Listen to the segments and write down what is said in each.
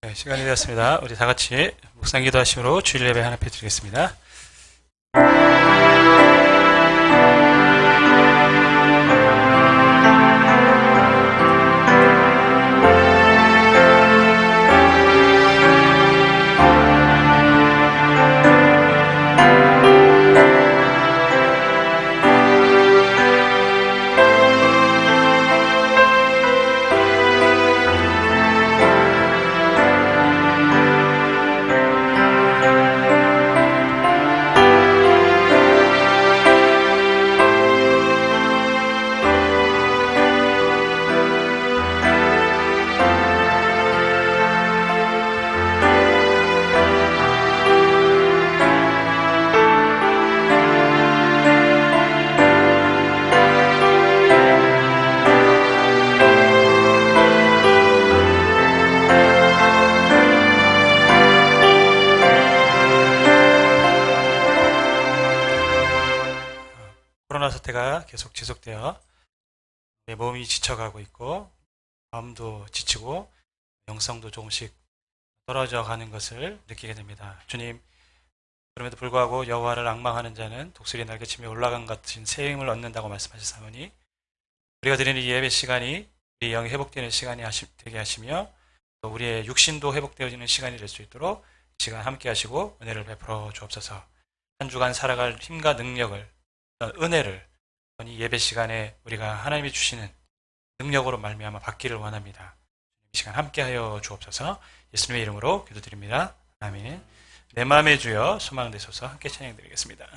네, 시간이 되었습니다. 우리 다 같이 묵상 기도하심으로 주일 예배 하나 드리겠습니다. 코로나 사태가 계속 지속되어 몸이 지쳐가고 있고 마음도 지치고 영성도 조금씩 떨어져 가는 것을 느끼게 됩니다. 주님, 그럼에도 불구하고 여호와를 앙망하는 자는 독수리 날개치며 올라간 같은 새 힘을 얻는다고 말씀하셨사오니 우리가 드리는 이 예배 시간이 우리 영이 회복되는 시간이 되게 하시며 또 우리의 육신도 회복되어지는 시간이 될 수 있도록 이 시간 함께 하시고 은혜를 베풀어 주옵소서. 한 주간 살아갈 힘과 능력을, 은혜를 이 예배 시간에 우리가 하나님이 주시는 능력으로 말미암아 받기를 원합니다. 이 시간 함께하여 주옵소서. 예수님의 이름으로 기도드립니다. 아멘. 내 마음의 주여 소망되소서. 함께 찬양드리겠습니다.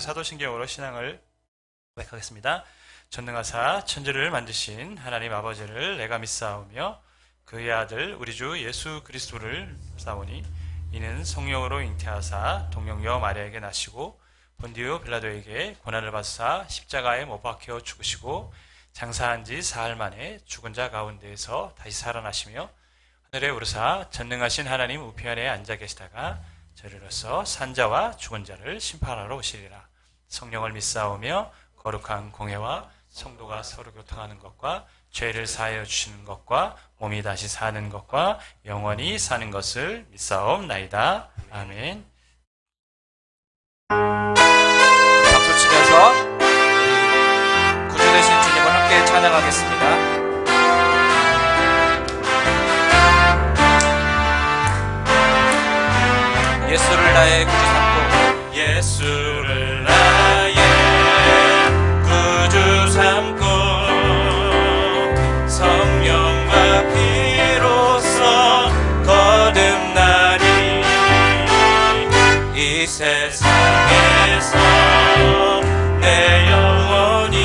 사도신경으로 신앙을 고백하겠습니다. 전능하사 천지를 만드신 하나님 아버지를 내가 믿사오며 그의 아들 우리 주 예수 그리스도를 믿사오니 이는 성령으로 잉태하사 동정녀 마리아에게 나시고 본디오 빌라도에게 고난을 받으사 십자가에 못 박혀 죽으시고 장사한 지 사흘 만에 죽은 자 가운데에서 다시 살아나시며 하늘에 오르사 전능하신 하나님 우편에 앉아 계시다가 저리로서 산자와 죽은 자를 심판하러 오시리라. 성령을 믿사오며 거룩한 공회와 성도가 서로 교통하는 것과 죄를 사하여 주시는 것과 몸이 다시 사는 것과 영원히 사는 것을 믿사옵나이다. 아멘. 박수 치면서 우리 구주 되신 주님을 함께 찬양하겠습니다. 예수를 나의 구주 삼고 예수를 나의 구주 삼고 성령과 피로써 거듭나니 이 세상에서 내 영혼이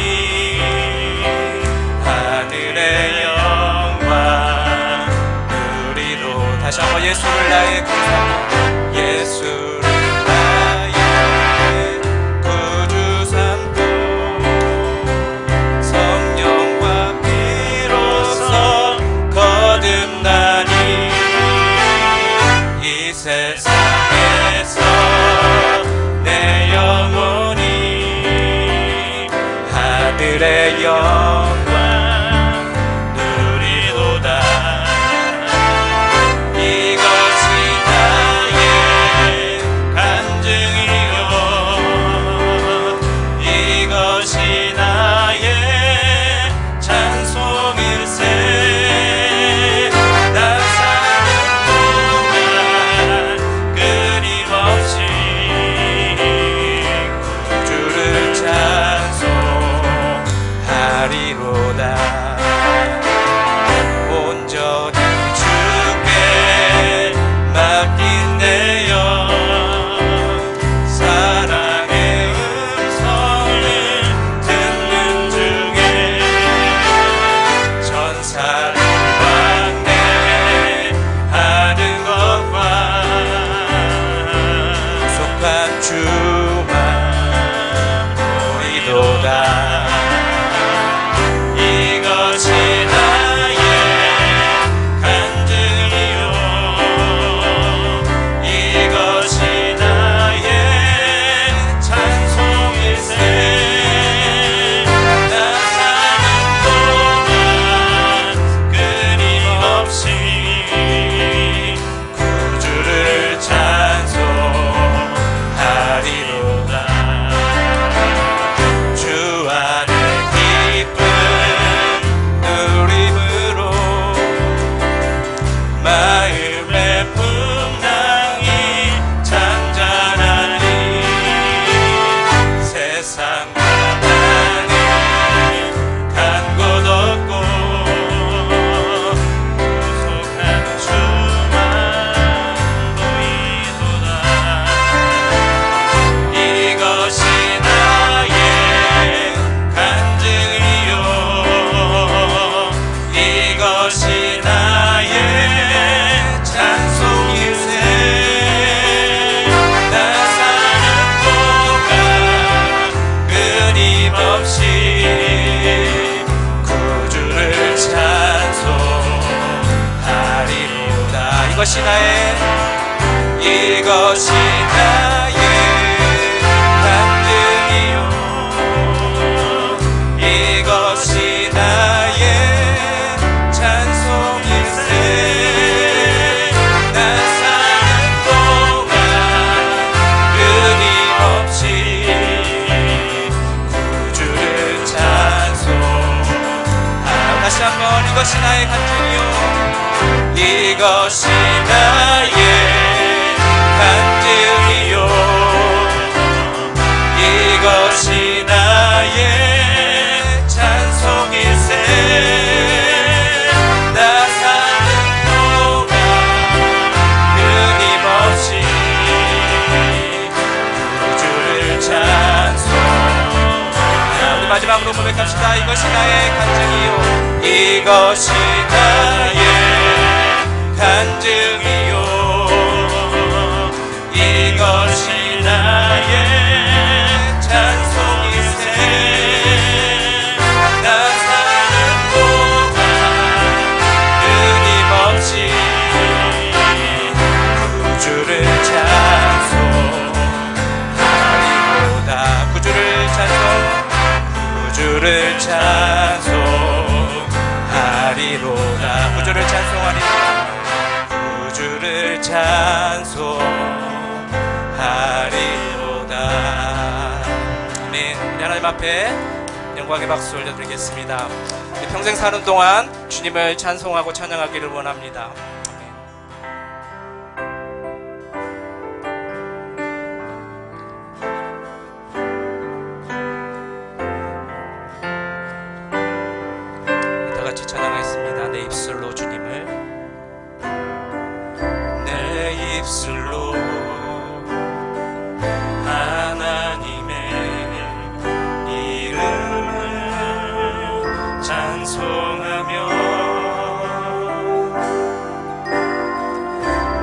하늘의 영광 누리로. 다시 한번 예수를 나의 구주 삼고 예수를 나의 구주 삼고 성령과 피로써 거듭나니 이 세상에서 내 영혼이 하늘의 영광 누리도다. 이것이 나의 찬송일세. 나 사는 동안 끊임없이 구주를 찬송하리로다. 온전히 주께 맡긴 내 영 사랑의 음성을 듣는 중에 전사를 왕래하는 것과 속한 주만 보이도다. 이것이 나의 간증이요 이것이 나의 찬송일세. 나 사는 동안 끊임없이 구주를 찬송하리로다. 주 안에 기쁨 누림으로 마음의 풍랑이 잔잔하니 세상과 나는 간 곳 없고 구속한 주만 보이도다. 이것이 나의 간증이요 이것이 나의 찬송일세. 나 사는 동안 끊임없이 구주를 찬송하리로다. 이것이 나의 간증이요 이것이 나의 찬송일세. 나 사는 동안 끊임없이 구주를 찬송하리로다. 다시 한번 이것이 나의 간증이요 이것이 나의 간증이요 이것이 나의 찬송일세. 나 사는 동안 끊임없이 구주를 찬송. 자, 우리 마지막으로 고백합시다. 이것이 나의 간증이요 이것이 나의 간증이요 이것이 나의 찬송일세. 나 사는 동안 끊임없이 구주를 찬송하리로다. 구주를 찬송하리로다. 찬송하리로다. 구주를 찬송하리로다. 구주를 찬송하리로다. 아멘. 우리 하나님 앞에 영광의 박수 올려드리겠습니다. 우리 평생 사는 동안 주님을 찬송하고 찬양하기를 원합니다. 다 같이 찬양하겠습니다. 내 입술로 주님을, 내 입술로 하나님의 이름을 찬송하며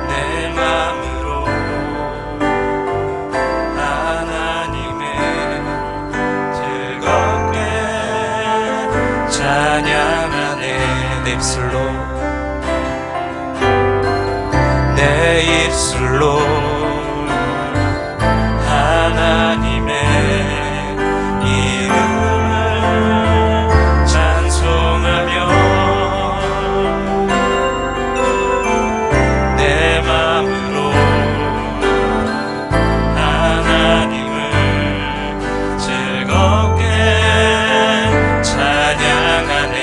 내 마음으로 하나님의 즐겁게 찬양하네. 내 입술로, 내 입술로 하나님의 이름을 찬송하며 내 마음으로 하나님을 즐겁게 찬양하네.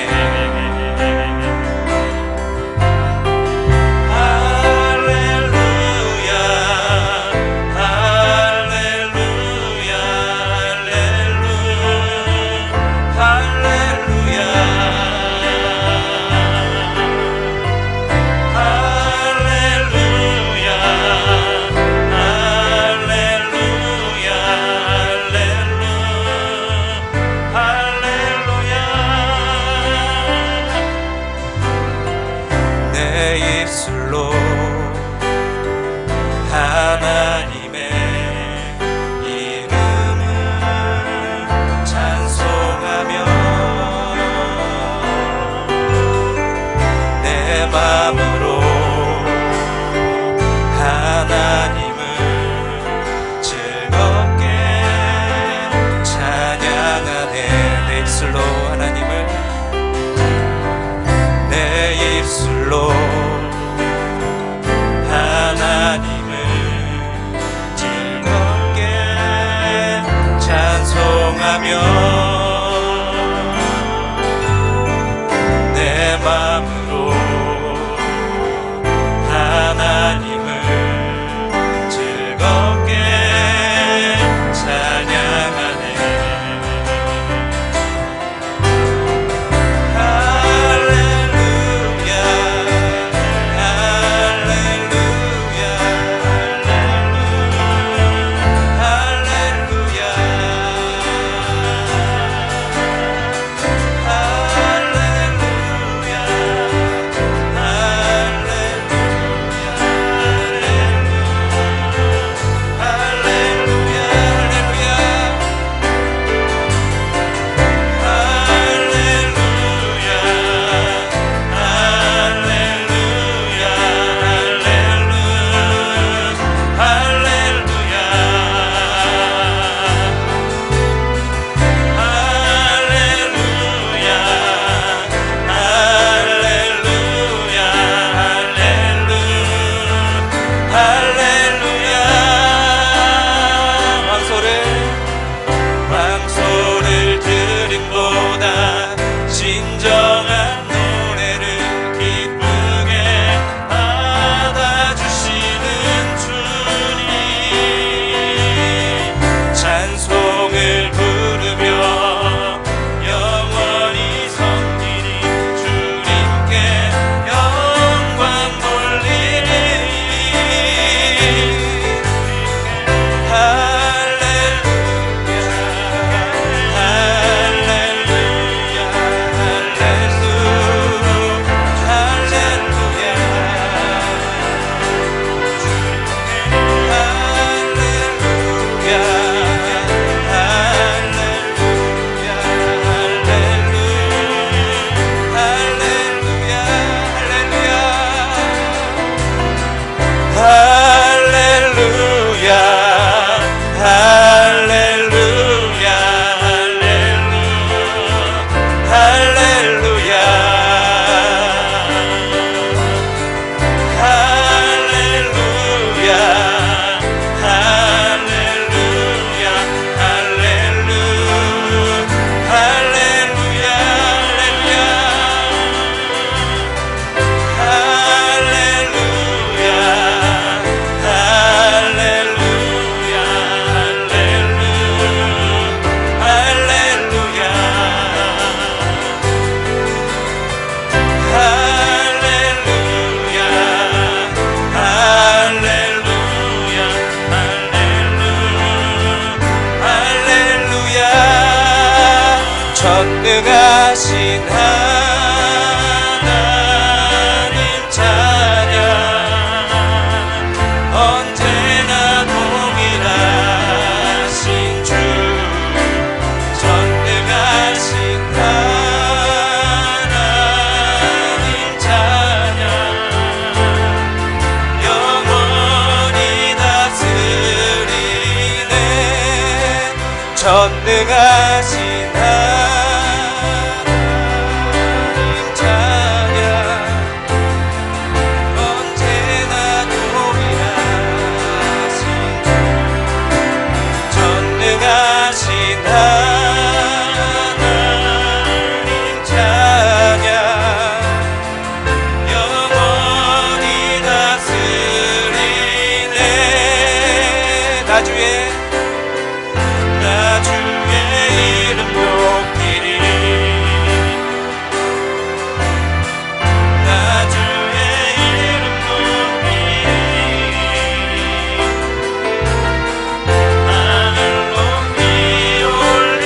내 입술로 하나님의 이름을 찬송하며 내 마음으로 하나님을 즐겁게 찬양하네. 내 입술로 하나님을, 내 입술로 하나님을 즐겁게 찬송하며 내 마음으로 전능하신 하나님 찬양 언제나 동일하신 전능하신 하나님 찬양 영원히 다스리네 나주의 이름 높이리 나주의 이름 높이리 하늘 높이 올린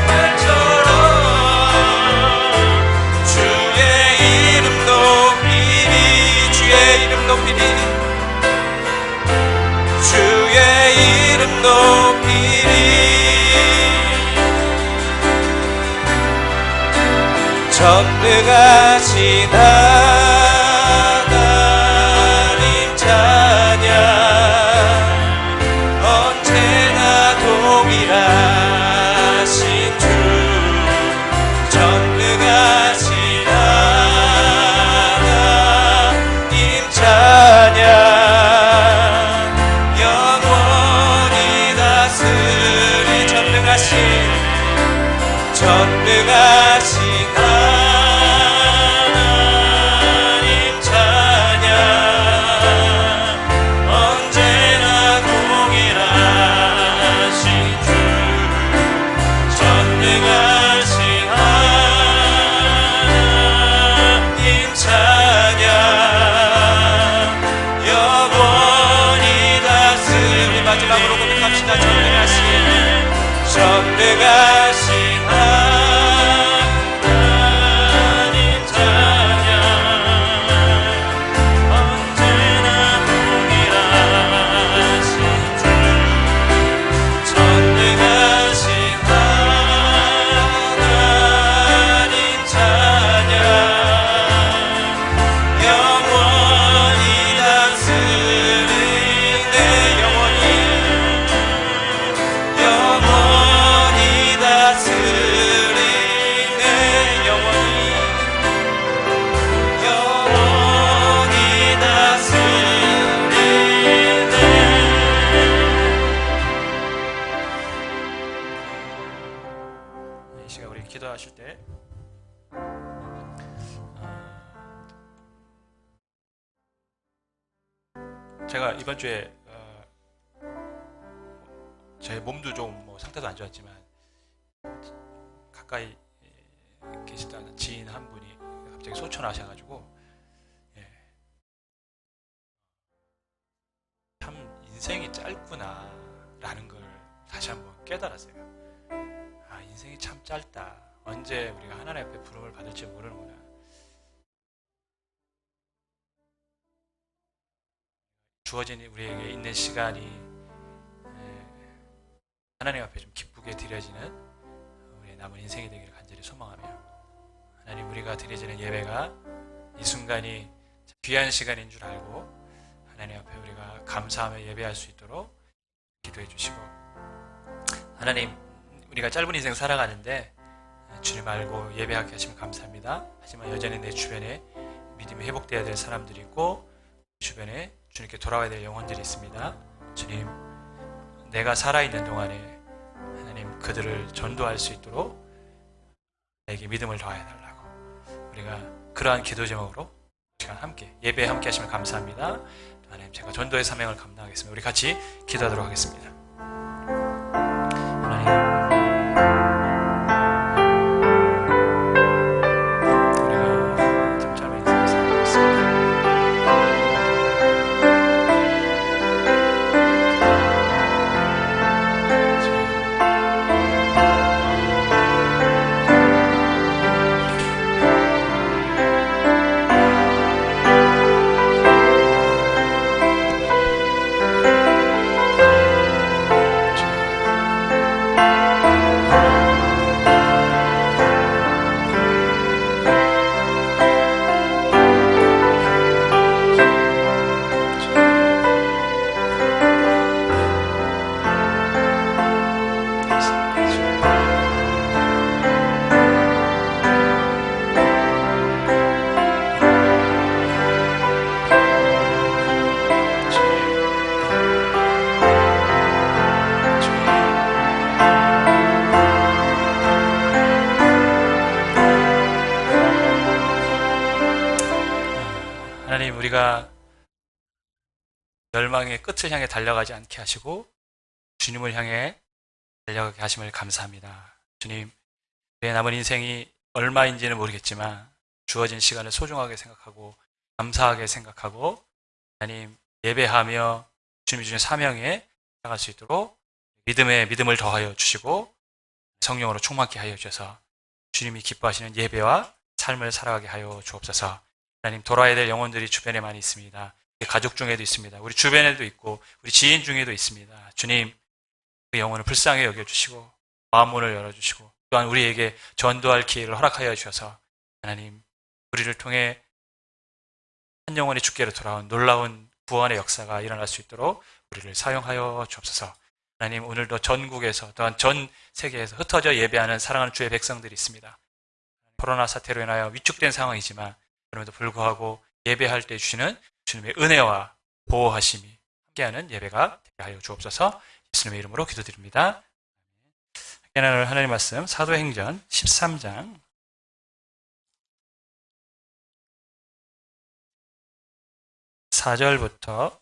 깃발처럼 주의 이름 높이리 주의 이름 높이리 주의 이름 높이리 전능하신 하나님 찬양 언제나 동일하신 주 전능하신 하나님 찬양 영원히 다스리 전능하신 하나님 찬양 언제나 동일하신 주 전능하신 하나님 찬양 영원히 다스리 마지막으로 고백합시다. 전능하신 하나님 찬양 언제나 동일하신 주 전능하신 하나님 찬양 영원히 다스리네 영원히 다스리네 영원히 다스리네 이 시간 우리 기도하실 때 제가 이번 주에 제 몸도 좀 상태도 안 좋았지만 가까이 계시던 지인 한 분이 갑자기 소천하셔가지고 참 인생이 짧구나 라는 걸 다시 한번 깨달았어요. 아, 인생이 참 짧다. 언제 우리가 하나님 앞에 부름을 받을지 모르는구나. 주어진 우리에게 있는 시간이 하나님 앞에 좀 기쁘게 드려지는 우리의 남은 인생이 되기를 간절히 소망하며 하나님 우리가 드려지는 예배가 이 순간이 귀한 시간인 줄 알고 하나님 앞에 우리가 감사하며 예배할 수 있도록 기도해 주시고 하나님 우리가 짧은 인생 살아가는데 주님 알고 예배하게 하시면 감사합니다. 하지만 여전히 내 주변에 믿음이 회복되어야 될 사람들이 있고 주변에 주님께 돌아와야 될 영혼들이 있습니다. 주님 내가 살아있는 동안에 하나님 그들을 전도할 수 있도록 나에게 믿음을 더하여 달라고 우리가 그러한 기도 제목으로 시간 함께 예배에 함께 하시면 감사합니다. 하나님 제가 전도의 사명을 감당하겠습니다. 우리 같이 기도하도록 하겠습니다. 하나님 하나님, 우리가 멸망의 끝을 향해 달려가지 않게 하시고 주님을 향해 달려가게 하심을 감사합니다. 주님, 내 남은 인생이 얼마인지는 모르겠지만 주어진 시간을 소중하게 생각하고 감사하게 생각하고 하나님 예배하며 주님이 주신 사명에 나갈 수 있도록 믿음을 더하여 주시고 성령으로 충만케 하여 주셔서 주님이 기뻐하시는 예배와 삶을 살아가게 하여 주옵소서. 하나님, 돌아야 될 영혼들이 주변에 많이 있습니다. 가족 중에도 있습니다. 우리 주변에도 있고 우리 지인 중에도 있습니다. 주님, 그 영혼을 불쌍히 여겨주시고 마음문을 열어주시고 또한 우리에게 전도할 기회를 허락하여 주셔서 하나님, 우리를 통해 한 영혼이 주께로 돌아온 놀라운 구원의 역사가 일어날 수 있도록 우리를 사용하여 주옵소서. 하나님, 오늘도 전국에서 또한 전 세계에서 흩어져 예배하는 사랑하는 주의 백성들이 있습니다. 코로나 사태로 인하여 위축된 상황이지만 그럼에도 불구하고 예배할 때 주시는 주님의 은혜와 보호하심이 함께하는 예배가 되게 하여 주옵소서. 예수님의 이름으로 기도드립니다. 하나님, 하나님 말씀 사도행전 13장 4절부터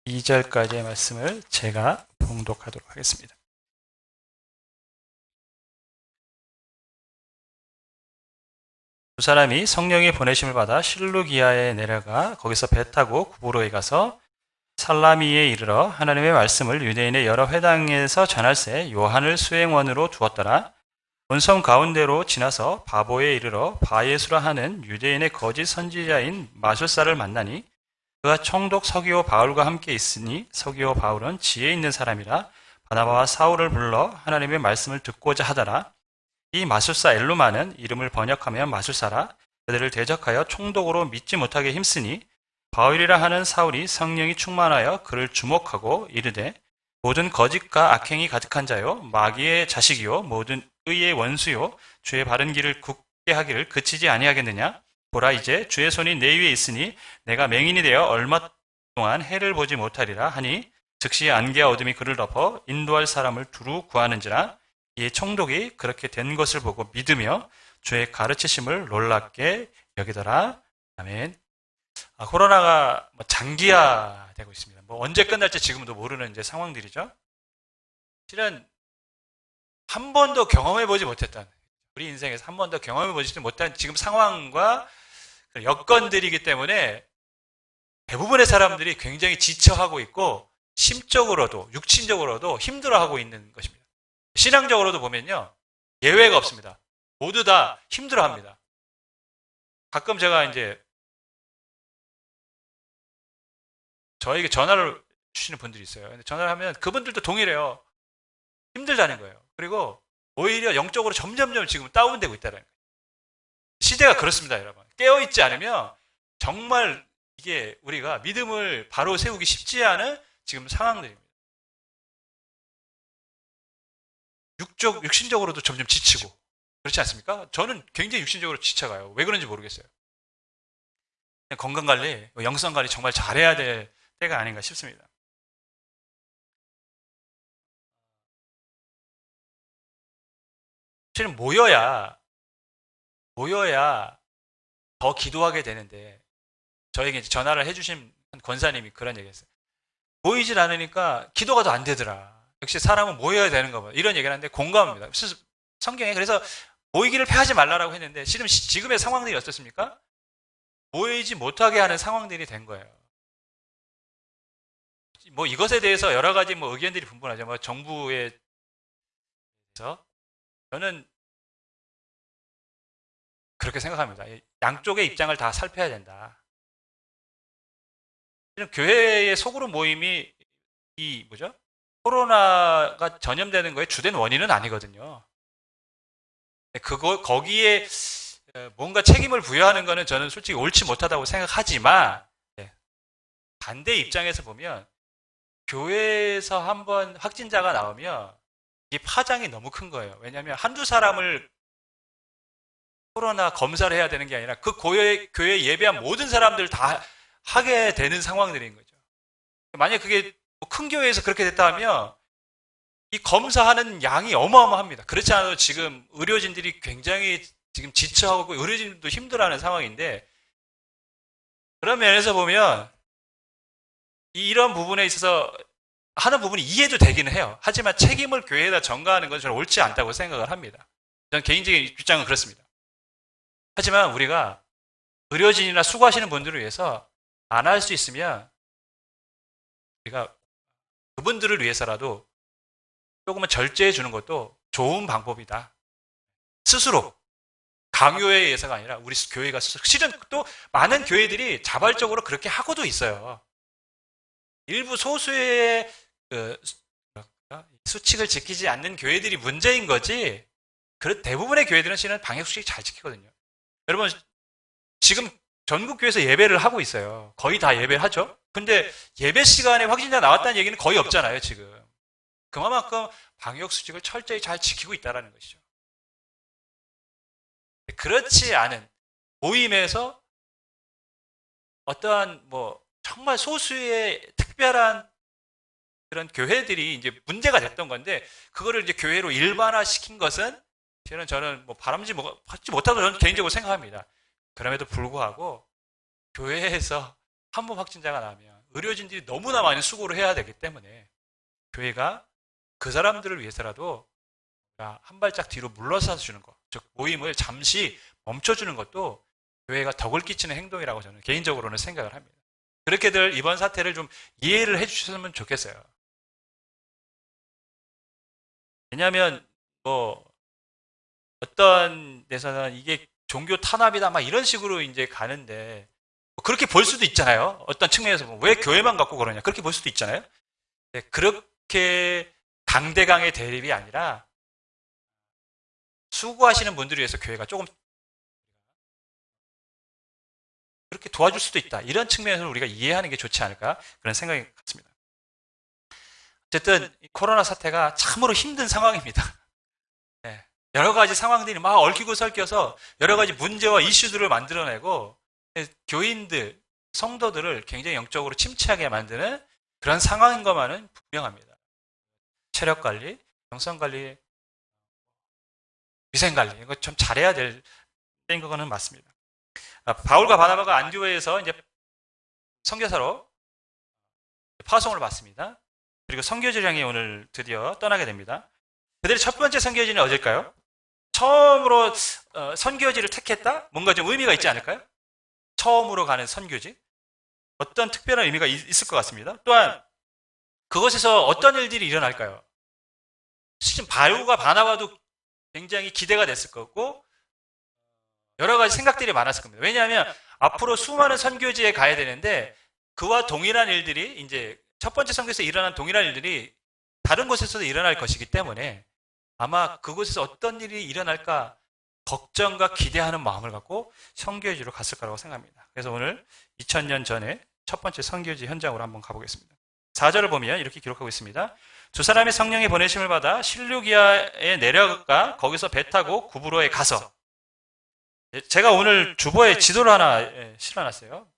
12절까지의 말씀을 제가 봉독하도록 하겠습니다. 두 사람이 성령의 보내심을 받아 실루기아에 내려가 거기서 배 타고 구브로에 가서 살라미에 이르러 하나님의 말씀을 유대인의 여러 회당에서 전할새 요한을 수행원으로 두었더라. 본성 가운데로 지나서 바보에 이르러 바예수라 하는 유대인의 거짓 선지자인 마술사를 만나니 그가 총독 서기오 바울과 함께 있으니 서기오 바울은 지혜 있는 사람이라 바나바와 사울을 불러 하나님의 말씀을 듣고자 하더라. 이 마술사 엘루마는 이름을 번역하면 마술사라 그들을 대적하여 총독으로 믿지 못하게 힘쓰니 바울이라 하는 사울이 성령이 충만하여 그를 주목하고 이르되 모든 거짓과 악행이 가득한 자요 마귀의 자식이요 모든 의의 원수요 주의 바른 길을 굳게 하기를 그치지 아니하겠느냐. 보라, 이제 주의 손이 내 위에 있으니 내가 맹인이 되어 얼마 동안 해를 보지 못하리라 하니 즉시 안개와 어둠이 그를 덮어 인도할 사람을 두루 구하는지라. 이 총독이 그렇게 된 것을 보고 믿으며 주의 가르치심을 놀랍게 여기더라. 아멘. 코로나가 장기화되고 있습니다. 언제 끝날지 지금도 모르는 이제 상황들이죠. 실은 한 번도 경험해보지 못했던, 우리 인생에서 한 번도 경험해보지 못한 지금 상황과 여건들이기 때문에 대부분의 사람들이 굉장히 지쳐하고 있고 심적으로도 육신적으로도 힘들어하고 있는 것입니다. 신앙적으로도 보면요, 예외가 없습니다. 모두 다 힘들어합니다. 가끔 제가 이제 저에게 전화를 주시는 분들이 있어요. 근데 전화를 하면 그분들도 동일해요. 힘들다는 거예요. 그리고 오히려 영적으로 점점점 지금 다운되고 있다는 거예요. 시대가 그렇습니다, 여러분. 깨어있지 않으면 정말 이게 우리가 믿음을 바로 세우기 쉽지 않은 지금 상황들입니다. 육신적으로도 점점 지치고 그렇지 않습니까? 저는 굉장히 육신적으로 지쳐가요. 왜 그런지 모르겠어요. 건강관리, 영성관리 정말 잘해야 될 때가 아닌가 싶습니다. 실은 모여야 더 기도하게 되는데 저에게 이제 전화를 해주신 권사님이 그런 얘기했어요. 모이질 않으니까 기도가 더 안 되더라. 역시 사람은 모여야 되는가 봐. 이런 얘기를 하는데 공감합니다. 성경에 그래서 모이기를 패하지 말라라고 했는데 실은 지금의 상황들이 어떻습니까? 모이지 못하게 하는 상황들이 된 거예요. 이것에 대해서 여러 가지 의견들이 분분하죠. 정부에서 저는 그렇게 생각합니다. 양쪽의 입장을 다 살펴야 된다. 교회의 소그룹 모임이 코로나가 전염되는 거에 주된 원인은 아니거든요. 거기에 뭔가 책임을 부여하는 것은 저는 솔직히 옳지 못하다고 생각하지만 반대 입장에서 보면 교회에서 한번 확진자가 나오면 이 파장이 너무 큰 거예요. 왜냐하면 한두 사람을 코로나 검사를 해야 되는 게 아니라 그 교회에 예배한 모든 사람들 다 하게 되는 상황들인 거죠. 만약에 그게 큰 교회에서 그렇게 됐다 하면 이 검사하는 양이 어마어마합니다. 그렇지 않아도 지금 의료진들이 굉장히 지금 지쳐하고 의료진도 힘들어하는 상황인데, 그런 면에서 보면 이런 부분에 있어서 하는 부분이 이해도 되기는 해요. 하지만 책임을 교회에다 전가하는 건 저는 옳지 않다고 생각을 합니다. 저는 개인적인 입장은 그렇습니다. 하지만 우리가 의료진이나 수고하시는 분들을 위해서 안 할 수 있으면 우리가 그분들을 위해서라도 조금은 절제해 주는 것도 좋은 방법이다. 스스로 강요에 의해서가 아니라 우리 교회가 스스로, 실은 또 많은 교회들이 자발적으로 그렇게 하고도 있어요. 일부 소수의 수칙을 지키지 않는 교회들이 문제인 거지, 대부분의 교회들은 실은 방역수칙 잘 지키거든요. 여러분, 지금 전국 교회에서 예배를 하고 있어요. 거의 다 예배를 하죠. 근데 예배 시간에 확진자 나왔다는 얘기는 거의 없잖아요, 지금. 그만큼 방역수칙을 철저히 잘 지키고 있다는 것이죠. 그렇지 않은 모임에서 어떠한 정말 소수의 특별한 그런 교회들이 이제 문제가 됐던 건데, 그거를 이제 교회로 일반화시킨 것은 저는 바람지 받지 못하다고 저는 개인적으로 생각합니다. 그럼에도 불구하고 교회에서 한 번 확진자가 나면 의료진들이 너무나 많은 수고를 해야 되기 때문에 교회가 그 사람들을 위해서라도 한 발짝 뒤로 물러서 주는 것, 즉 모임을 잠시 멈춰주는 것도 교회가 덕을 끼치는 행동이라고 저는 개인적으로는 생각을 합니다. 그렇게들 이번 사태를 좀 이해를 해주셨으면 좋겠어요. 왜냐하면 어떤 데서는 이게 종교 탄압이다 막 이런 식으로 이제 가는데, 그렇게 볼 수도 있잖아요. 어떤 측면에서 보면 왜 교회만 갖고 그러냐, 그렇게 볼 수도 있잖아요. 네, 그렇게 강대강의 대립이 아니라 수고하시는 분들을 위해서 교회가 조금 그렇게 도와줄 수도 있다, 이런 측면에서 우리가 이해하는 게 좋지 않을까, 그런 생각이 같습니다. 어쨌든 코로나 사태가 참으로 힘든 상황입니다. 네, 여러 가지 상황들이 막 얽히고 설켜서 여러 가지 문제와 이슈들을 만들어내고 교인들, 성도들을 굉장히 영적으로 침체하게 만드는 그런 상황인 것만은 분명합니다. 체력관리, 영성관리, 위생관리, 이거 좀 잘해야 될 때인 거는 맞습니다. 바울과 바나바가 안디오에서 이제 선교사로 파송을 받습니다. 그리고 선교지를 향해 오늘 드디어 떠나게 됩니다. 그들의 첫 번째 선교지는 어딜까요? 처음으로 선교지를 택했다? 뭔가 좀 의미가 있지 않을까요? 처음으로 가는 선교지? 어떤 특별한 의미가 있을 것 같습니다. 또한 그것에서 어떤 일들이 일어날까요? 실은 바울과 바나바도 굉장히 기대가 됐을 거고 여러 가지 생각들이 많았을 겁니다. 왜냐하면 앞으로 수많은 선교지에 가야 되는데 그와 동일한 일들이, 이제 첫 번째 선교에서 일어난 동일한 일들이 다른 곳에서도 일어날 것이기 때문에 아마 그곳에서 어떤 일이 일어날까 걱정과 기대하는 마음을 갖고 선교지로 갔을 거라고 생각합니다. 그래서 오늘 2000년 전에 첫 번째 선교지 현장으로 한번 가보겠습니다. 4절을 보면 이렇게 기록하고 있습니다. 두 사람이 성령의 보내심을 받아 실루기아에 내려가 거기서 배 타고 구브로에 가서, 제가 오늘 주보에 지도를 하나 실어놨어요.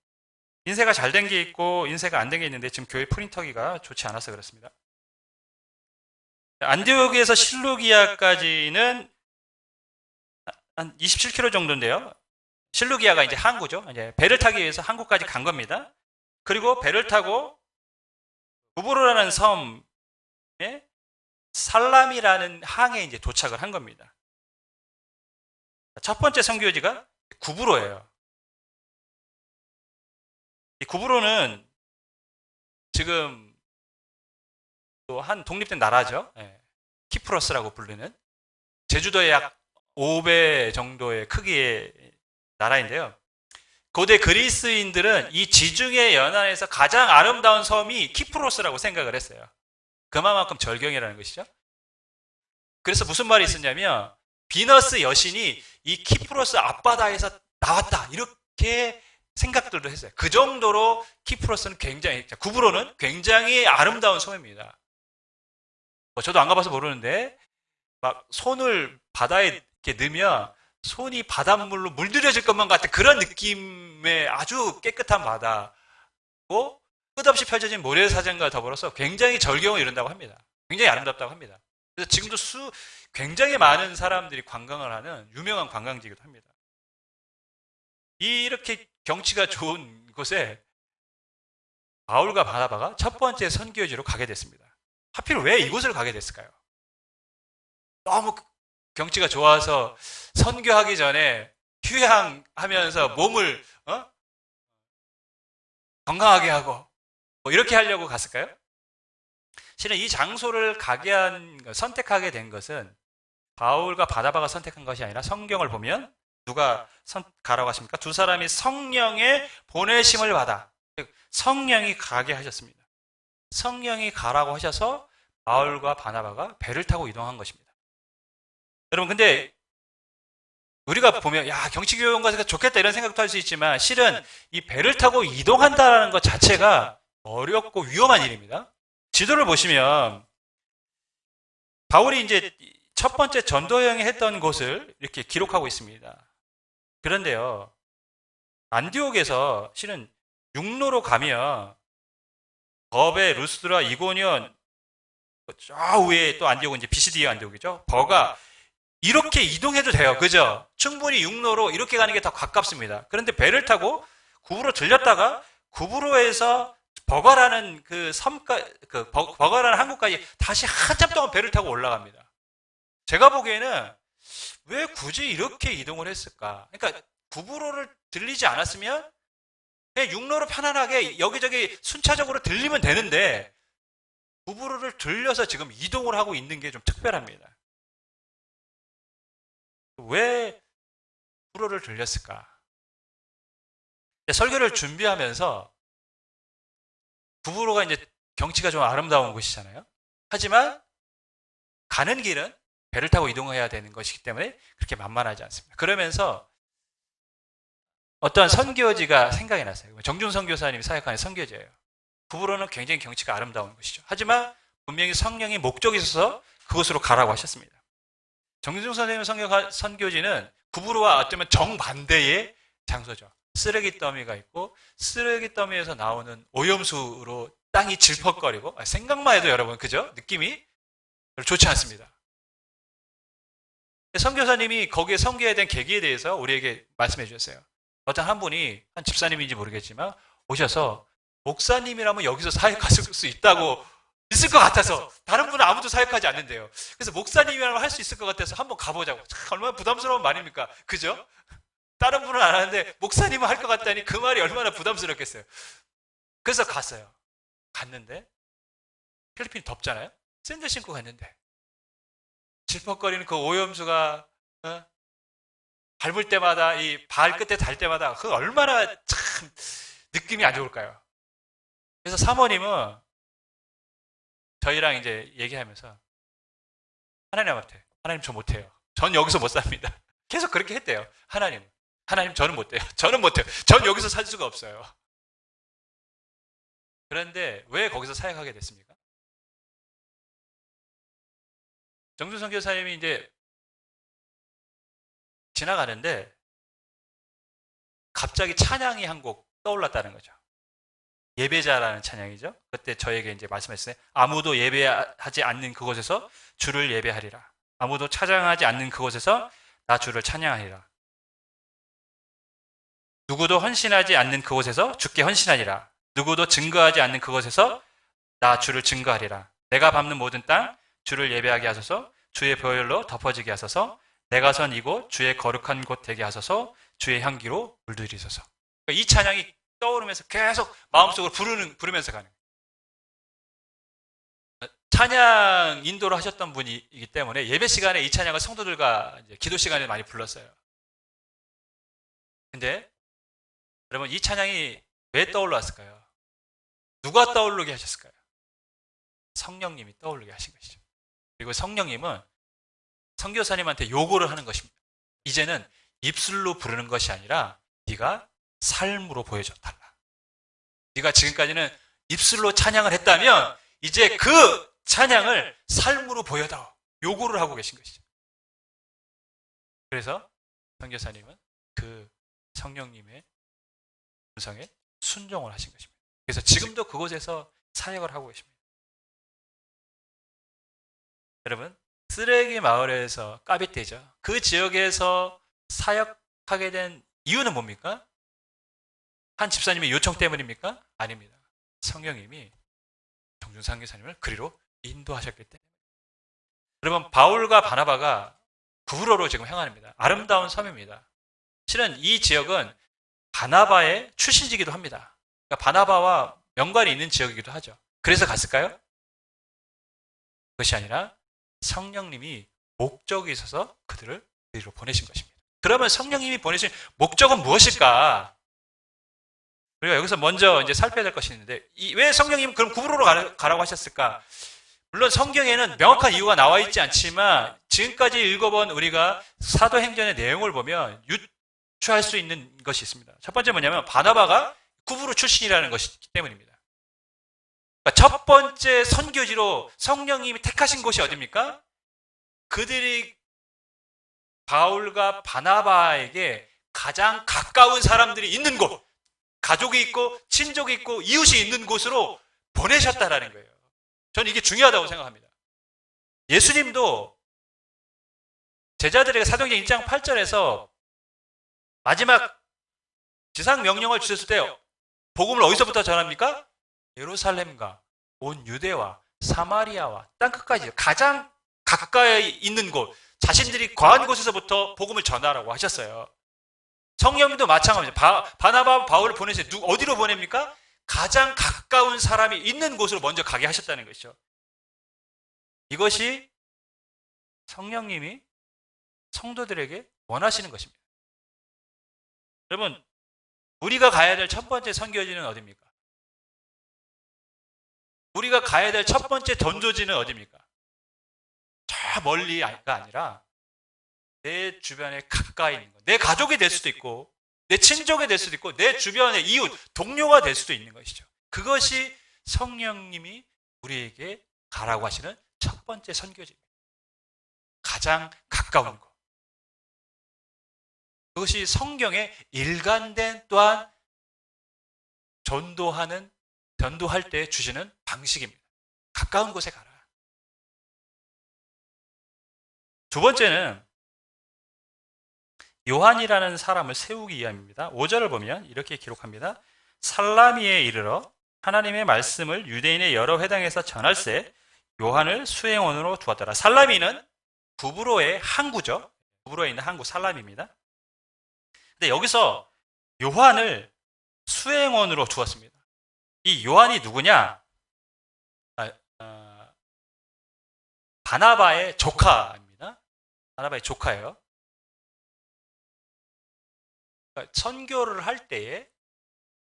인쇄가 잘 된 게 있고 인쇄가 안 된 게 있는데 지금 교회 프린터기가 좋지 않아서 그렇습니다. 안디옥에서 실루기아까지는 한 27km 정도인데요. 실루기아가 이제 항구죠. 이제 배를 타기 위해서 항구까지 간 겁니다. 그리고 배를 타고 구브로라는 섬에 살람이라는 항에 이제 도착을 한 겁니다. 첫 번째 선교지가 구브로예요. 이 구브로는 지금 또 한 독립된 나라죠. 키프로스라고 부르는 제주도의 약 5배 정도의 크기의 나라인데요. 고대 그리스인들은 이 지중해 연안에서 가장 아름다운 섬이 키프로스라고 생각을 했어요. 그만큼 절경이라는 것이죠. 그래서 무슨 말이 있었냐면 비너스 여신이 이 키프로스 앞바다에서 나왔다, 이렇게 생각들도 했어요. 그 정도로 키프로스는 굉장히, 구브로는 굉장히 아름다운 섬입니다. 저도 안 가봐서 모르는데 막 손을 바다에 이렇게 넣으면 손이 바닷물로 물들여질 것만 같은 그런 느낌의 아주 깨끗한 바다고 끝없이 펼쳐진 모래사장과 더불어서 굉장히 절경을 이룬다고 합니다. 굉장히 아름답다고 합니다. 그래서 지금도 굉장히 많은 사람들이 관광을 하는 유명한 관광지이기도 합니다. 이렇게 경치가 좋은 곳에 바울과 바나바가 첫 번째 선교지로 가게 됐습니다. 하필 왜 이곳을 가게 됐을까요? 너무 경치가 좋아서 선교하기 전에 휴양하면서 몸을 건강하게 하고 뭐 이렇게 하려고 갔을까요? 실은 이 장소를 선택하게 된 것은 바울과 바나바가 선택한 것이 아니라 성경을 보면 누가 가라고 하십니까? 두 사람이 성령의 보내심을 받아 성령이 가게 하셨습니다. 성령이 가라고 하셔서 바울과 바나바가 배를 타고 이동한 것입니다. 여러분, 근데 우리가 보면 야, 경치 좋은 곳에서 좋겠다 이런 생각도 할 수 있지만 실은 이 배를 타고 이동한다는 것 자체가 어렵고 위험한 일입니다. 지도를 보시면 바울이 이제 첫 번째 전도 여행에 했던 곳을 이렇게 기록하고 있습니다. 그런데요, 안디옥에서 실은 육로로 가면 버베, 루스드라, 이고니온, 저 위에 또 안디옥은 이제 비시디의 안디옥이죠. 버가 이렇게 이동해도 돼요. 그죠? 충분히 육로로 이렇게 가는 게 더 가깝습니다. 그런데 배를 타고 구부로 들렸다가 구부로에서 버가라는 버가라는 항구까지 다시 한참 동안 배를 타고 올라갑니다. 제가 보기에는 왜 굳이 이렇게 이동을 했을까? 그러니까 구부로를 들리지 않았으면 그냥 육로로 편안하게 여기저기 순차적으로 들리면 되는데 구부로를 들려서 지금 이동을 하고 있는 게 좀 특별합니다. 왜 구부로를 들렸을까? 설교를 준비하면서 구부로가 이제 경치가 좀 아름다운 곳이잖아요. 하지만 가는 길은 배를 타고 이동해야 되는 것이기 때문에 그렇게 만만하지 않습니다. 그러면서 어떠한 선교지가 생각이 났어요. 정준 선교사님이 사역하는 선교지예요. 구부로는 굉장히 경치가 아름다운 곳이죠. 하지만 분명히 성령의 목적이 있어서 그곳으로 가라고 하셨습니다. 정준 선생님 선교지는 구부로와 어쩌면 정반대의 장소죠. 쓰레기 더미가 있고 쓰레기 더미에서 나오는 오염수로 땅이 질퍽거리고 생각만 해도 여러분 그죠? 느낌이 별로 좋지 않습니다. 선교사님이 거기에 선교에 대한 계기에 대해서 우리에게 말씀해 주셨어요. 어떤 한 분이 한 집사님인지 모르겠지만 오셔서 목사님이라면 여기서 사역하실 수 있다고 있을 것 같아서 다른 분은 아무도 사역하지 않는데요. 그래서 목사님이라면 할 수 있을 것 같아서 한번 가보자고. 얼마나 부담스러운 말입니까? 그죠? 다른 분은 안 하는데 목사님은 할 것 같다니 그 말이 얼마나 부담스럽겠어요. 그래서 갔어요. 갔는데 필리핀 덥잖아요. 샌들 신고 갔는데 질퍽거리는 그 오염수가 밟을 때마다 이 발끝에 닿을 때마다 그 얼마나 참 느낌이 안 좋을까요? 그래서 사모님은 저희랑 이제 얘기하면서 하나님한테 하나님 저 못해요. 전 여기서 못 삽니다. 계속 그렇게 했대요. 하나님 저는 못 돼요. 저는 못해요. 전 여기서 살 수가 없어요. 그런데 왜 거기서 사역하게 됐습니까? 정준 선교사님이 이제 지나가는데 갑자기 찬양이 한 곡 떠올랐다는 거죠. 예배자라는 찬양이죠. 그때 저에게 이제 말씀하셨어요. 아무도 예배하지 않는 그곳에서 주를 예배하리라. 아무도 찬양하지 않는 그곳에서 나 주를 찬양하리라. 누구도 헌신하지 않는 그곳에서 주께 헌신하리라. 누구도 증거하지 않는 그곳에서 나 주를 증거하리라. 내가 밟는 모든 땅 주를 예배하게 하소서. 주의 보혈로 덮어지게 하소서. 내가 선 이곳 주의 거룩한 곳 되게 하소서. 주의 향기로 물들이소서. 이 찬양이 떠오르면서 계속 마음속으로 부르면서 가는 거예요. 찬양 인도를 하셨던 분이기 때문에 예배 시간에 이 찬양을 성도들과 이제 기도 시간에 많이 불렀어요. 근데 여러분 이 찬양이 왜 떠올랐을까요? 누가 떠오르게 하셨을까요? 성령님이 떠오르게 하신 것이죠. 그리고 성령님은 선교사님한테 요구를 하는 것입니다. 이제는 입술로 부르는 것이 아니라 네가 삶으로 보여줘 달라. 네가 지금까지는 입술로 찬양을 했다면 이제 그 찬양을 삶으로 보여다오. 요구를 하고 계신 것이죠. 그래서 선교사님은 그 성령님의 음성에 순종을 하신 것입니다. 그래서 지금도 그곳에서 사역을 하고 계십니다. 여러분, 쓰레기 마을에서 까빗대죠. 그 지역에서 사역하게 된 이유는 뭡니까? 한 집사님의 요청 때문입니까? 아닙니다. 성령님이 정준상 교사님을 그리로 인도하셨기 때문에. 여러분, 바울과 바나바가 구브로로 지금 향합니다. 아름다운 섬입니다. 실은 이 지역은 바나바의 출신지기도 합니다. 그러니까 바나바와 연관이 있는 지역이기도 하죠. 그래서 갔을까요? 그것이 아니라 성령님이 목적이 있어서 그들을 그리로 보내신 것입니다. 그러면 성령님이 보내신 목적은 무엇일까? 우리가 여기서 먼저 이제 살펴야 될 것이 있는데, 왜 성령님은 그럼 구브로로 가라고 하셨을까? 물론 성경에는 명확한 이유가 나와 있지 않지만, 지금까지 읽어본 우리가 사도행전의 내용을 보면 유추할 수 있는 것이 있습니다. 첫 번째 뭐냐면, 바나바가 구브로 출신이라는 것이기 때문입니다. 그러니까 첫 번째 선교지로 성령님이 택하신 곳이 어디입니까? 그들이 바울과 바나바에게 가장 가까운 사람들이 있는 곳, 가족이 있고 친족이 있고 이웃이 있는 곳으로 보내셨다라는 거예요. 저는 이게 중요하다고 생각합니다. 예수님도 제자들에게 사도행전 1장 8절에서 마지막 지상 명령을 주셨을 때 복음을 어디서부터 전합니까? 예루살렘과 온 유대와 사마리아와 땅끝까지 가장 가까이 있는 곳, 자신들이 거한 곳에서부터 복음을 전하라고 하셨어요. 성령님도 마찬가지입니다. 바나바 바울을 보내세요. 어디로 보냅니까? 가장 가까운 사람이 있는 곳으로 먼저 가게 하셨다는 것이죠. 이것이 성령님이 성도들에게 원하시는 것입니다. 여러분, 우리가 가야 될 첫 번째 선교지는 어디입니까? 우리가 가야 될 첫 번째 전도지는 어디입니까? 저 멀리가 아니라 내 주변에 가까이 있는 것. 내 가족이 될 수도 있고, 내 친족이 될 수도 있고, 내 주변의 이웃, 동료가 될 수도 있는 것이죠. 그것이 성령님이 우리에게 가라고 하시는 첫 번째 선교지입니다. 가장 가까운 것. 그것이 성경의 일관된 또한 전도할 때 주시는 방식입니다. 가까운 곳에 가라. 두 번째는 요한이라는 사람을 세우기 위함입니다. 5절을 보면 이렇게 기록합니다. 살라미에 이르러 하나님의 말씀을 유대인의 여러 회당에서 전할세 요한을 수행원으로 두었더라. 살라미는 구브로의 항구죠. 구브로에 있는 항구 살라미입니다. 근데 여기서 요한을 수행원으로 두었습니다. 이 요한이 누구냐? 바나바의 조카입니다. 바나바의 조카예요. 그러니까 선교를 할 때에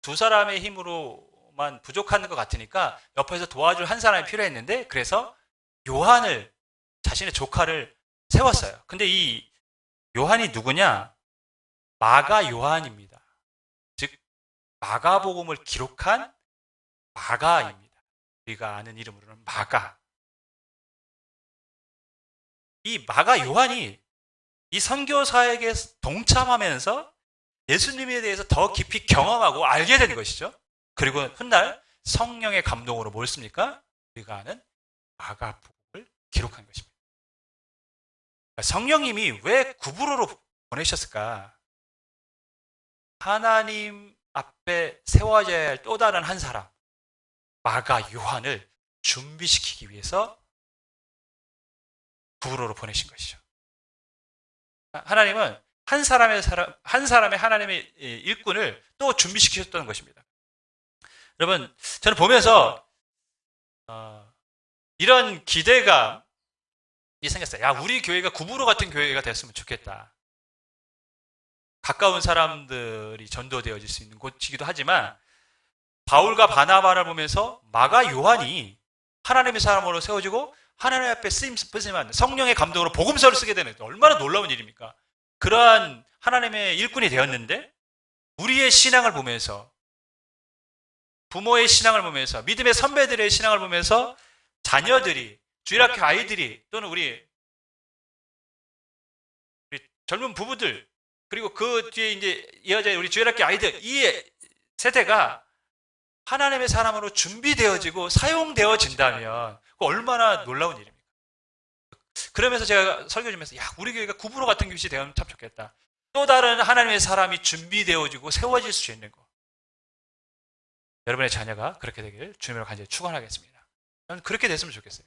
두 사람의 힘으로만 부족한 것 같으니까 옆에서 도와줄 한 사람이 필요했는데, 그래서 요한을, 자신의 조카를 세웠어요. 근데 이 요한이 누구냐? 마가 요한입니다. 즉 마가복음을 기록한 마가입니다. 우리가 아는 이름으로는 마가. 이 마가 요한이 이 선교사에게 동참하면서 예수님에 대해서 더 깊이 경험하고 알게 된 것이죠. 그리고 훗날 성령의 감동으로 뭘 씁니까? 우리가 아는 마가복음을 기록한 것입니다. 성령님이 왜 구브로로 보내셨을까? 하나님 앞에 세워져야 할 또 다른 한 사람, 마가 요한을 준비시키기 위해서 구브로로 보내신 것이죠. 하나님은 한 사람의 하나님의 일꾼을 또 준비시키셨다는 것입니다. 여러분, 저는 보면서 이런 기대감이 생겼어요. 야, 우리 교회가 구브로 같은 교회가 됐으면 좋겠다. 가까운 사람들이 전도되어질 수 있는 곳이기도 하지만, 바울과 바나바를 보면서 마가 요한이 하나님의 사람으로 세워지고 하나님 앞에 쓰임받는 성령의 감동으로 복음서를 쓰게 되는, 얼마나 놀라운 일입니까? 그러한 하나님의 일꾼이 되었는데, 우리의 신앙을 보면서, 부모의 신앙을 보면서, 믿음의 선배들의 신앙을 보면서 자녀들이, 주일학교 아이들이, 또는 우리 젊은 부부들, 그리고 그 뒤에 이제 이어져 우리 주일학교 아이들, 이 세대가 하나님의 사람으로 준비되어지고 사용되어진다면 얼마나 놀라운 일입니까? 그러면서 제가 설교 좀 해서, 야, 우리 교회가 구부로 같은 교회이 되면 참 좋겠다. 또 다른 하나님의 사람이 준비되어지고 세워질 수 있는 거. 여러분의 자녀가 그렇게 되기를 주님으로 간절히 축원하겠습니다. 저는 그렇게 됐으면 좋겠어요.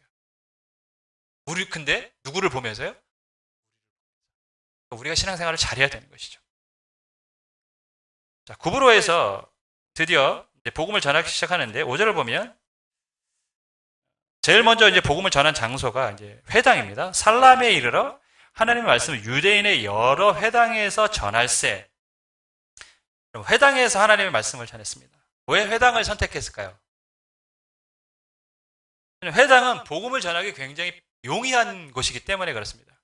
근데 누구를 보면서요? 우리가 신앙생활을 잘해야 되는 것이죠. 자, 구브로에서 드디어 이제 복음을 전하기 시작하는데 5절을 보면 제일 먼저 이제 복음을 전한 장소가 이제 회당입니다. 살람에 이르러 하나님의 말씀을 유대인의 여러 회당에서 전할세. 회당에서 하나님의 말씀을 전했습니다. 왜 회당을 선택했을까요? 회당은 복음을 전하기 굉장히 용이한 곳이기 때문에 그렇습니다.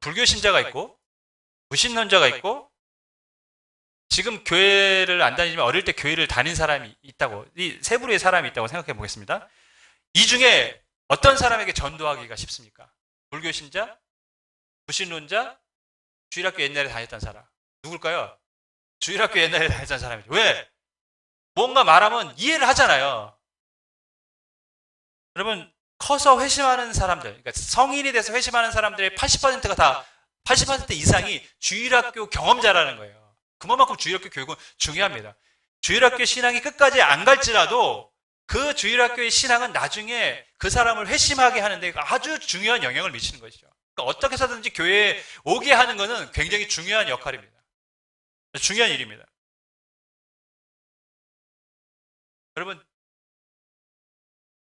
불교 신자가 있고 무신론자가 있고 지금 교회를 안 다니지만 어릴 때 교회를 다닌 사람이 있다고, 이 세 부류의 사람이 있다고 생각해 보겠습니다. 이 중에 어떤 사람에게 전도하기가 쉽습니까? 불교 신자, 무신론자, 주일학교 옛날에 다녔던 사람. 누굴까요? 주일학교 옛날에 다녔던 사람이죠. 왜? 뭔가 말하면 이해를 하잖아요. 여러분, 커서 회심하는 사람들, 그러니까 성인이 돼서 회심하는 사람들의 80%가 다, 80% 이상이 주일학교 경험자라는 거예요. 그만큼 주일학교 교육은 중요합니다. 주일학교 신앙이 끝까지 안 갈지라도 그 주일학교의 신앙은 나중에 그 사람을 회심하게 하는데 아주 중요한 영향을 미치는 것이죠. 그러니까 어떻게 해서든지 교회에 오게 하는 것은 굉장히 중요한 역할입니다. 중요한 일입니다. 여러분,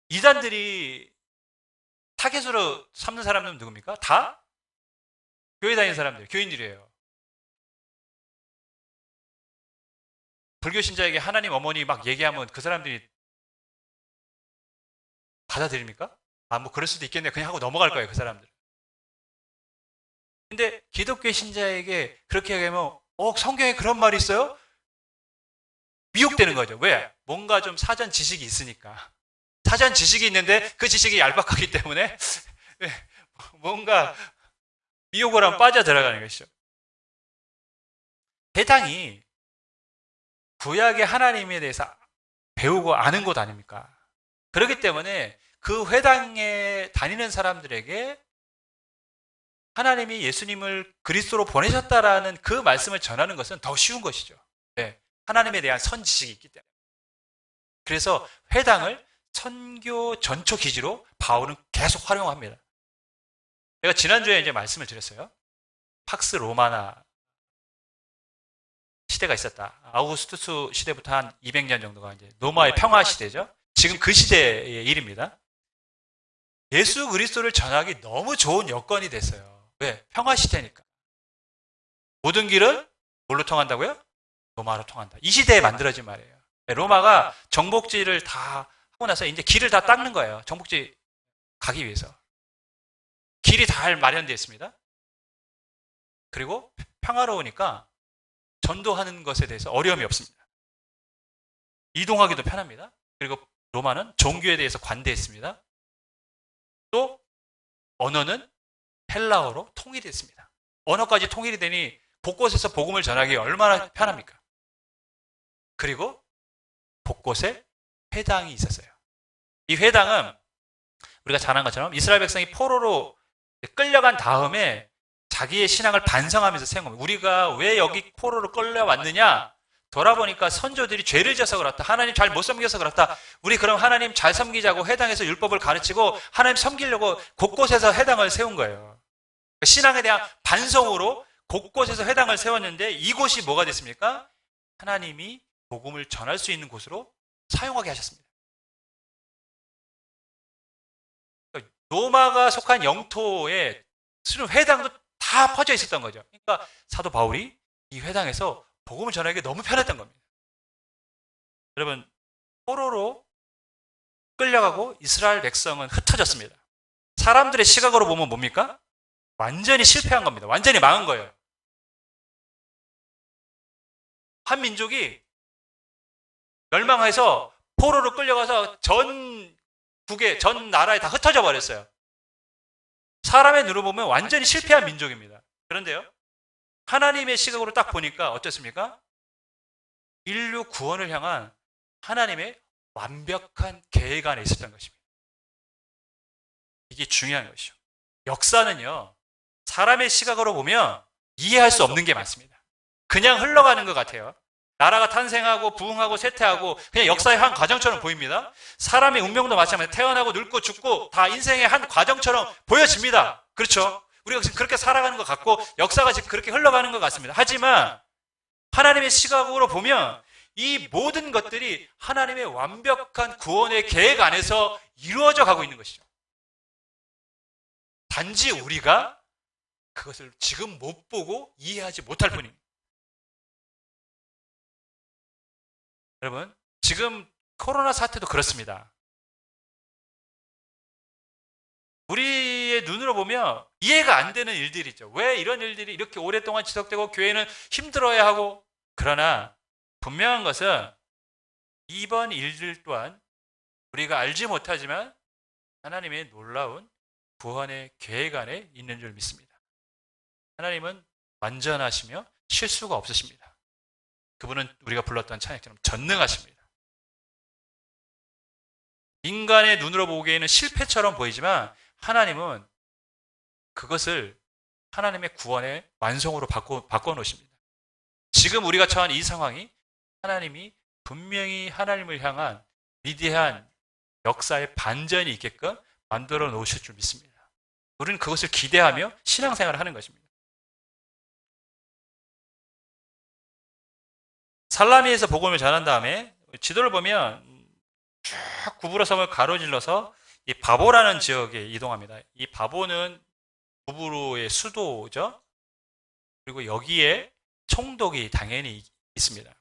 이단들이 타겟으로 삼는 사람들은 누굽니까? 다 교회 다니는 사람들, 교인들이에요. 불교 신자에게 하나님 어머니 막 얘기하면 그 사람들이 받아들입니까? 아, 뭐 그럴 수도 있겠네. 그냥 하고 넘어갈 거예요, 그 사람들. 근데 기독교 신자에게 그렇게 얘기하면 성경에 그런 말이 있어요? 미혹되는 거죠. 왜? 뭔가 좀 사전 지식이 있으니까. 사전 지식이 있는데 그 지식이 얄팍하기 때문에 뭔가 미혹을 하면 빠져들어가는 것이죠. 회당이 구약의 하나님에 대해서 배우고 아는 곳 아닙니까? 그렇기 때문에 그 회당에 다니는 사람들에게 하나님이 예수님을 그리스도로 보내셨다라는 그 말씀을 전하는 것은 더 쉬운 것이죠. 네, 하나님에 대한 선지식이 있기 때문에. 그래서 회당을 선교 전초 기지로 바울은 계속 활용합니다. 제가 지난주에 이제 말씀을 드렸어요. 팍스 로마나 시대가 있었다. 아우구스투스 시대부터 한 200년 정도가 이제 로마의 평화 시대죠. 지금 그 시대의 일입니다. 예수 그리스도를 전하기 너무 좋은 여건이 됐어요. 왜? 평화 시대니까. 모든 길은 뭘로 통한다고요? 로마로 통한다. 이 시대에 만들어진 말이에요. 로마가 정복지를 다 하고 나서 이제 길을 다 닦는 거예요. 정복지 가기 위해서. 길이 잘 마련되어 있습니다. 그리고 평화로우니까 전도하는 것에 대해서 어려움이 없습니다. 이동하기도 편합니다. 그리고 로마는 종교에 대해서 관대했습니다. 또 언어는 헬라어로 통일됐습니다. 언어까지 통일이 되니 곳곳에서 복음을 전하기 얼마나 편합니까? 그리고 곳곳에 회당이 있었어요. 이 회당은 우리가 잘 아는 것처럼 이스라엘 백성이 포로로 끌려간 다음에 자기의 신앙을 반성하면서 세운 겁니다. 우리가 왜 여기 포로로 끌려왔느냐? 돌아보니까 선조들이 죄를 져서 그렇다. 하나님 잘 못 섬겨서 그렇다. 우리 그럼 하나님 잘 섬기자고 회당에서 율법을 가르치고 하나님 섬기려고 곳곳에서 회당을 세운 거예요. 신앙에 대한 반성으로 곳곳에서 회당을 세웠는데 이곳이 뭐가 됐습니까? 하나님이 복음을 전할 수 있는 곳으로 사용하게 하셨습니다. 로마가 속한 영토에 회당도 다 퍼져 있었던 거죠. 그러니까 사도 바울이 이 회당에서 복음을 전하기 너무 편했던 겁니다. 여러분, 포로로 끌려가고 이스라엘 백성은 흩어졌습니다. 사람들의 시각으로 보면 뭡니까? 완전히 실패한 겁니다. 완전히 망한 거예요. 한 민족이 멸망해서 포로로 끌려가서 전 나라에 다 흩어져 버렸어요. 사람의 눈으로 보면 완전히 실패한 민족입니다. 그런데요, 하나님의 시각으로 딱 보니까 어떻습니까? 인류 구원을 향한 하나님의 완벽한 계획 안에 있었던 것입니다. 이게 중요한 것이죠. 역사는요, 사람의 시각으로 보면 이해할 수 없는 게 많습니다. 그냥 흘러가는 것 같아요. 나라가 탄생하고 부흥하고 쇠퇴하고 그냥 역사의 한 과정처럼 보입니다. 사람의 운명도 마찬가지입니다. 태어나고 늙고 죽고 다 인생의 한 과정처럼 보여집니다. 그렇죠? 우리가 지금 그렇게 살아가는 것 같고 역사가 지금 그렇게 흘러가는 것 같습니다. 하지만 하나님의 시각으로 보면 이 모든 것들이 하나님의 완벽한 구원의 계획 안에서 이루어져 가고 있는 것이죠. 단지 우리가 그것을 지금 못 보고 이해하지 못할 뿐입니다. 여러분, 지금 코로나 사태도 그렇습니다. 우리의 눈으로 보면 이해가 안 되는 일들이죠. 왜 이런 일들이 이렇게 오랫동안 지속되고 교회는 힘들어야 하고, 그러나 분명한 것은 이번 일들 또한 우리가 알지 못하지만 하나님의 놀라운 구원의 계획 안에 있는 줄 믿습니다. 하나님은 완전하시며 실수가 없으십니다. 그분은 우리가 불렀던 찬양처럼 전능하십니다. 인간의 눈으로 보기에는 실패처럼 보이지만 하나님은 그것을 하나님의 구원의 완성으로 바꿔놓으십니다. 지금 우리가 처한 이 상황이 하나님이 분명히 하나님을 향한 위대한 역사의 반전이 있게끔 만들어 놓으실 줄 믿습니다. 우리는 그것을 기대하며 신앙생활을 하는 것입니다. 살라미에서 복음을 전한 다음에 지도를 보면 쭉 구브로 섬을 가로질러서 이 바보라는 지역에 이동합니다. 이 바보는 구브로의 수도죠. 그리고 여기에 총독이 당연히 있습니다.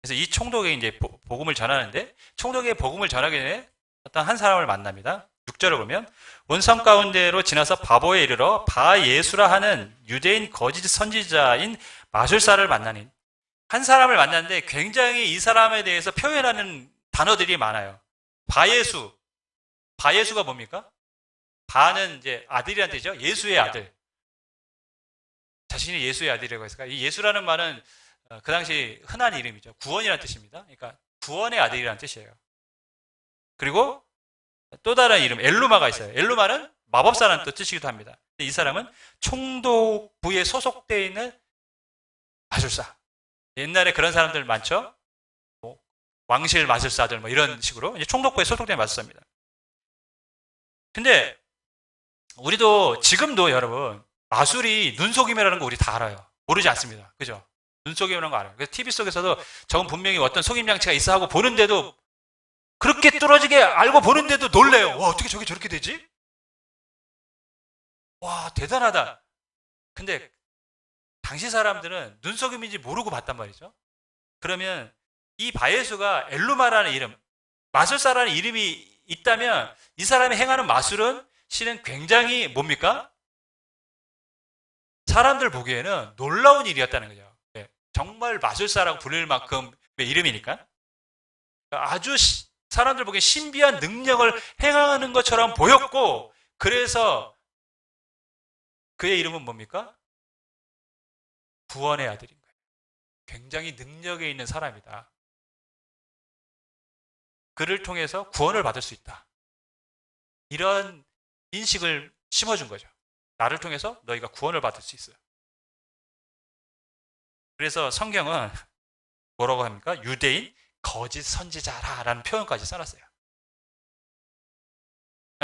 그래서 이 총독에 이제 복음을 전하는데, 총독에 복음을 전하기 전에 어떤 한 사람을 만납니다. 6절을 보면 원성 가운데로 지나서 바보에 이르러 바예수라 하는 유대인 거짓 선지자인 마술사를 만나니, 한 사람을 만났는데 굉장히 이 사람에 대해서 표현하는 단어들이 많아요. 바예수. 바예수가 뭡니까? 바는 이제 아들이란 뜻이죠. 예수의 아들. 자신이 예수의 아들이라고 했을까? 이 예수라는 말은 그 당시 흔한 이름이죠. 구원이라는 뜻입니다. 그러니까 구원의 아들이라는 뜻이에요. 그리고 또 다른 이름, 엘루마가 있어요. 엘루마는 마법사라는 뜻이기도 합니다. 이 사람은 총독부에 소속되어 있는 마술사. 옛날에 그런 사람들 많죠? 뭐 왕실 마술사들 뭐 이런 식으로 이제 총독부에 소속된 마술사입니다. 근데 우리도 지금도 여러분 마술이 눈속임이라는 거 우리 다 알아요. 모르지 않습니다. 그죠? 눈속임이라는 거 알아요. 그래서 TV 속에서도 저건 분명히 어떤 속임 장치가 있어 하고 보는데도, 그렇게 뚫어지게 알고 보는데도 놀래요. 와, 어떻게 저게 저렇게 되지? 와, 대단하다. 근데 당시 사람들은 눈속임인지 모르고 봤단 말이죠. 그러면 이 바예수가 엘루마라는 이름, 마술사라는 이름이 있다면 이 사람이 행하는 마술은 실은 굉장히 뭡니까? 사람들 보기에는 놀라운 일이었다는 거죠. 네, 정말 마술사라고 불릴 만큼의 이름이니까. 아주 사람들 보기에 신비한 능력을 행하는 것처럼 보였고, 그래서 그의 이름은 뭡니까? 구원의 아들인 거예요. 굉장히 능력에 있는 사람이다. 그를 통해서 구원을 받을 수 있다. 이런 인식을 심어준 거죠. 나를 통해서 너희가 구원을 받을 수 있어요. 그래서 성경은 뭐라고 합니까? 유대인 거짓 선지자라는 표현까지 써놨어요.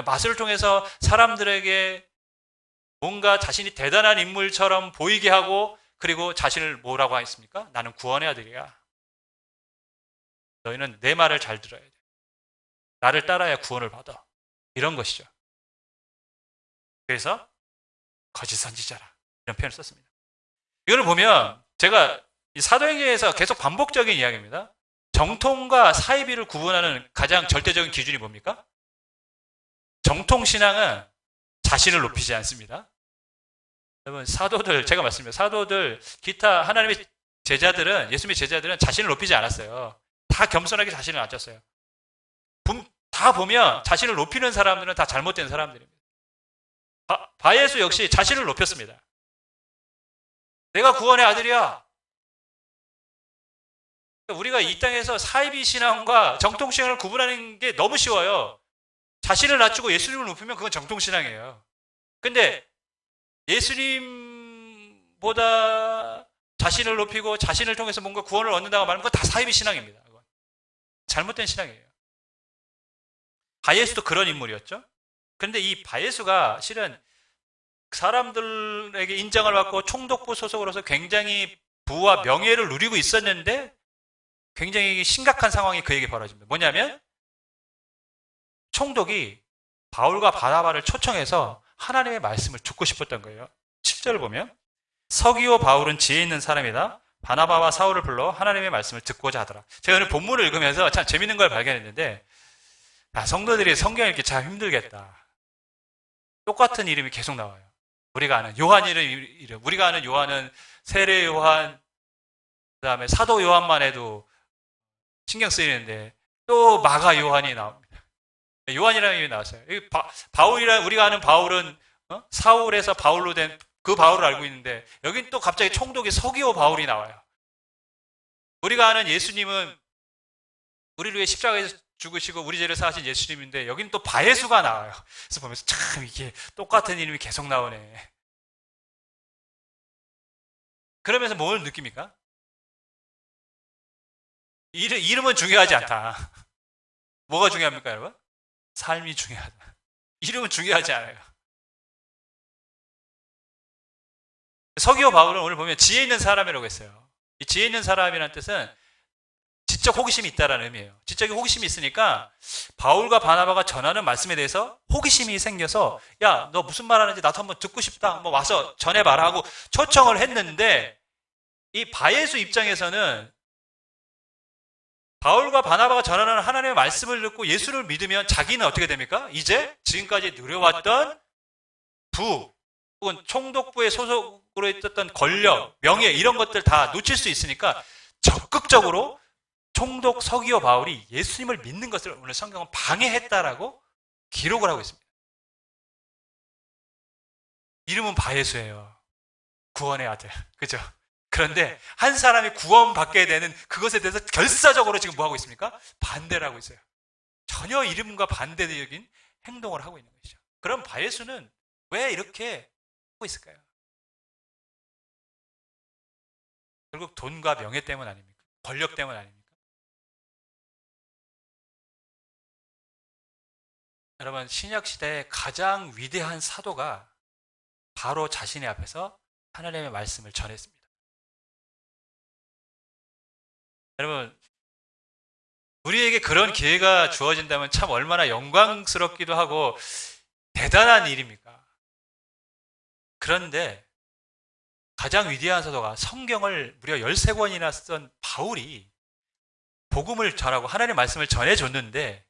마술을 통해서 사람들에게 뭔가 자신이 대단한 인물처럼 보이게 하고, 그리고 자신을 뭐라고 했습니까? 나는 구원의 아들이야. 너희는 내 말을 잘 들어야 돼. 나를 따라야 구원을 받아. 이런 것이죠. 그래서 거짓 선지자라 이런 표현을 썼습니다. 이걸 보면 제가 이 사도행전에서 계속 반복적인 이야기입니다. 정통과 사이비를 구분하는 가장 절대적인 기준이 뭡니까? 정통신앙은 자신을 높이지 않습니다. 여러분, 사도들, 제가 말씀드려요. 사도들, 기타 하나님의 제자들은, 예수님의 제자들은 자신을 높이지 않았어요. 다 겸손하게 자신을 낮췄어요. 다 보면 자신을 높이는 사람들은 다 잘못된 사람들입니다. 바예수 역시 자신을 높였습니다. 내가 구원의 아들이야. 우리가 이 땅에서 사이비 신앙과 정통 신앙을 구분하는 게 너무 쉬워요. 자신을 낮추고 예수님을 높이면 그건 정통신앙이에요. 근데 예수님보다 자신을 높이고 자신을 통해서 뭔가 구원을 얻는다고 말하면 그건 다 사이비 신앙입니다. 그건 잘못된 신앙이에요. 바예수도 그런 인물이었죠. 그런데 이 바예수가 실은 사람들에게 인정을 받고 총독부 소속으로서 굉장히 부와 명예를 누리고 있었는데 굉장히 심각한 상황이 그에게 벌어집니다. 뭐냐면 총독이 바울과 바나바를 초청해서 하나님의 말씀을 듣고 싶었던 거예요. 7절을 보면 서기오 바울은 지혜 있는 사람이다. 바나바와 사울을 불러 하나님의 말씀을 듣고자 하더라. 제가 오늘 본문을 읽으면서 참 재밌는 걸 발견했는데 성도들이 성경 읽기 참 힘들겠다. 똑같은 이름이 계속 나와요. 우리가 아는 요한 이름, 우리가 아는 요한은 세례 요한, 그 다음에 사도 요한만 해도 신경 쓰이는데 또 마가 요한이 나옵니다. 요한이라는 이름이 나왔어요. 바울이라 우리가 아는 바울은 사울에서 바울로 된 그 바울을 알고 있는데 여긴 또 갑자기 총독이 서기오 바울이 나와요. 우리가 아는 예수님은 우리를 위해 십자가에서 죽으시고 우리 죄를 사하신 예수님인데 여긴 또 바예수가 나와요. 그래서 보면서 참 이게 똑같은 이름이 계속 나오네. 그러면서 뭘 느낍니까? 이름은 중요하지 않다. 뭐가 중요합니까, 여러분? 삶이 중요하다. 이름은 중요하지 않아요. 서기오 바울은 오늘 보면 지혜 있는 사람이라고 했어요. 이 지혜 있는 사람이라는 뜻은 지적 호기심이 있다라는 의미예요. 지적인 호기심이 있으니까 바울과 바나바가 전하는 말씀에 대해서 호기심이 생겨서 야, 너 무슨 말 하는지 나도 한번 듣고 싶다. 한번 와서 전해봐라 하고 초청을 했는데 이 바예수 입장에서는 바울과 바나바가 전하는 하나님의 말씀을 듣고 예수를 믿으면 자기는 어떻게 됩니까? 이제 지금까지 누려왔던 부 혹은 총독부의 소속으로 있었던 권력, 명예 이런 것들 다 놓칠 수 있으니까 적극적으로 총독 서기오 바울이 예수님을 믿는 것을 오늘 성경은 방해했다라고 기록을 하고 있습니다. 이름은 바예수예요. 구원의 아들. 그죠? 그런데 한 사람이 구원받게 되는 그것에 대해서 결사적으로 지금 뭐 하고 있습니까? 반대를 하고 있어요. 전혀 이름과 반대적인 행동을 하고 있는 것이죠. 그럼 바예수는 왜 이렇게 하고 있을까요? 결국 돈과 명예 때문 아닙니까? 권력 때문 아닙니까? 여러분, 신약시대의 가장 위대한 사도가 바로 자신의 앞에서 하나님의 말씀을 전했습니다. 여러분, 우리에게 그런 기회가 주어진다면 참 얼마나 영광스럽기도 하고 대단한 일입니까? 그런데 가장 위대한 사도가 성경을 무려 13권이나 쓴 바울이 복음을 전하고 하나님의 말씀을 전해줬는데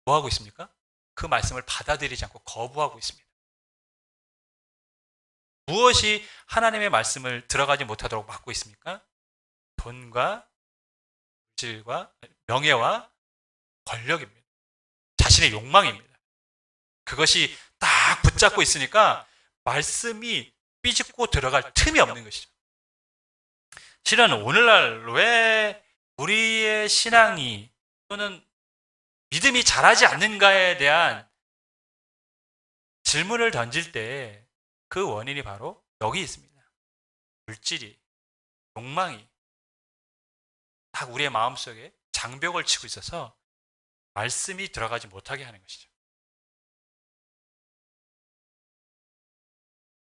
뭐 하고 있습니까? 그 말씀을 받아들이지 않고 거부하고 있습니다. 무엇이 하나님의 말씀을 들어가지 못하도록 막고 있습니까? 돈과 물질과 명예와 권력입니다. 자신의 욕망입니다. 그것이 딱 붙잡고 있으니까 말씀이 삐집고 들어갈 틈이 없는 것이죠. 실은 오늘날 왜 우리의 신앙이 또는 믿음이 자라지 않는가에 대한 질문을 던질 때 그 원인이 바로 여기 있습니다. 물질이, 욕망이 딱 우리의 마음속에 장벽을 치고 있어서 말씀이 들어가지 못하게 하는 것이죠.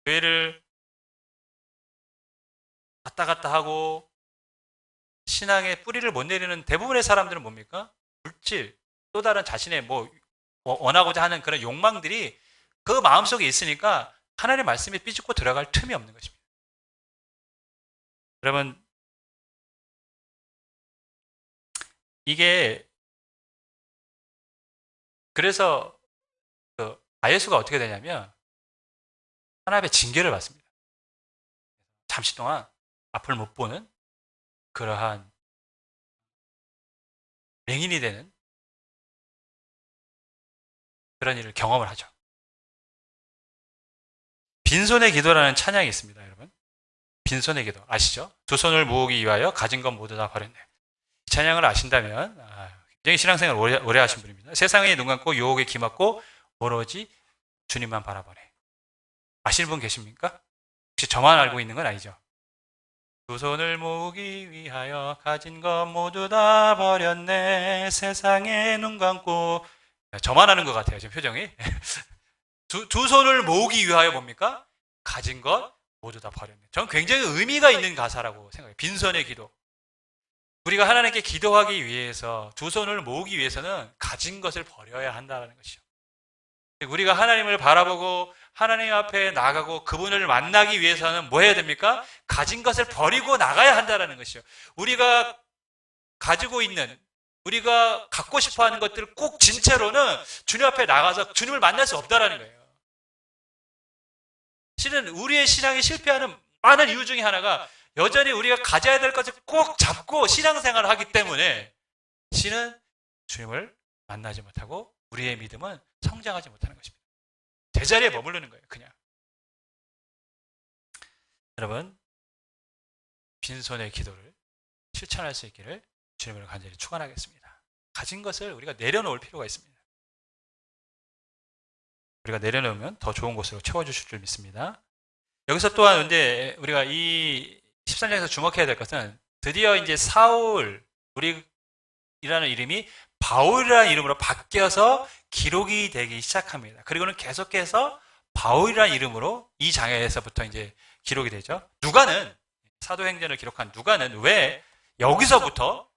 교회를 왔다 갔다 하고 신앙의 뿌리를 못 내리는 대부분의 사람들은 뭡니까? 물질, 또 다른 자신의 뭐 원하고자 하는 그런 욕망들이 그 마음속에 있으니까 하나님의 말씀이 삐죽고 들어갈 틈이 없는 것입니다. 여러분, 이게 그래서 바예수가 어떻게 되냐면 하나님의 징계를 받습니다. 잠시 동안 앞을 못 보는 그러한 맹인이 되는 그런 일을 경험을 하죠. 빈손의 기도라는 찬양이 있습니다, 여러분. 빈손의 기도 아시죠? 두 손을 모으기 위하여 가진 것 모두 다 버렸네. 이 찬양을 아신다면 굉장히 신앙생활 오래 하신 분입니다. 세상에 눈 감고 유혹에 기맞고 오로지 주님만 바라보네. 아시는 분 계십니까? 혹시 저만 알고 있는 건 아니죠? 두 손을 모으기 위하여 가진 것 모두 다 버렸네. 세상에 눈 감고. 저만 하는 것 같아요, 지금 표정이. 두 손을 모으기 위하여 뭡니까? 가진 것 모두 다 버렸네. 저는 굉장히 의미가 있는 가사라고 생각해요. 빈손의 기도. 우리가 하나님께 기도하기 위해서 두 손을 모으기 위해서는 가진 것을 버려야 한다는 것이죠. 우리가 하나님을 바라보고 하나님 앞에 나가고 그분을 만나기 위해서는 뭐 해야 됩니까? 가진 것을 버리고 나가야 한다는 것이죠. 우리가 가지고 있는, 우리가 갖고 싶어 하는 것들을 꼭 진 채로는 주님 앞에 나가서 주님을 만날 수 없다는 거예요. 실은 우리의 신앙이 실패하는 많은 이유 중에 하나가 여전히 우리가 가져야 될 것을 꼭 잡고 신앙생활을 하기 때문에 실은 주님을 만나지 못하고 우리의 믿음은 성장하지 못하는 것입니다. 제자리에 머무르는 거예요, 그냥. 여러분, 빈손의 기도를 실천할 수 있기를 주님을 간절히 축원하겠습니다. 가진 것을 우리가 내려놓을 필요가 있습니다. 우리가 내려놓으면 더 좋은 곳으로 채워주실 줄 믿습니다. 여기서 또한 근데 우리가 이 13장에서 주목해야 될 것은 드디어 이제 사울, 우리라는 이름이 바울이라는 이름으로 바뀌어서 기록이 되기 시작합니다. 그리고는 계속해서 바울이라는 이름으로 이 장에서부터 이제 기록이 되죠. 누가는, 사도행전을 기록한 누가는 왜 여기서부터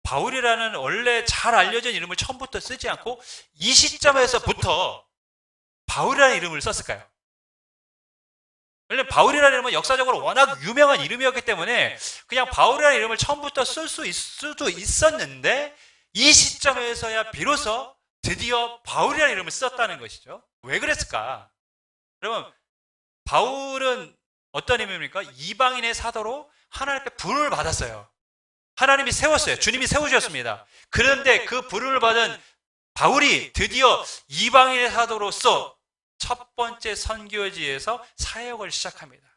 바울이라는 원래 잘 알려진 이름을 처음부터 쓰지 않고 이 시점에서부터 바울이라는 이름을 썼을까요? 왜냐면 바울이라는 이름은 역사적으로 워낙 유명한 이름이었기 때문에 그냥 바울이라는 이름을 처음부터 쓸 수도 있었는데 이 시점에서야 비로소 드디어 바울이라는 이름을 썼다는 것이죠. 왜 그랬을까? 여러분, 바울은 어떤 의미입니까? 이방인의 사도로 하나님께 부름을 받았어요. 하나님이 세웠어요. 주님이 세우셨습니다. 그런데 그 부름을 받은 바울이 드디어 이방인의 사도로서 첫 번째 선교지에서 사역을 시작합니다.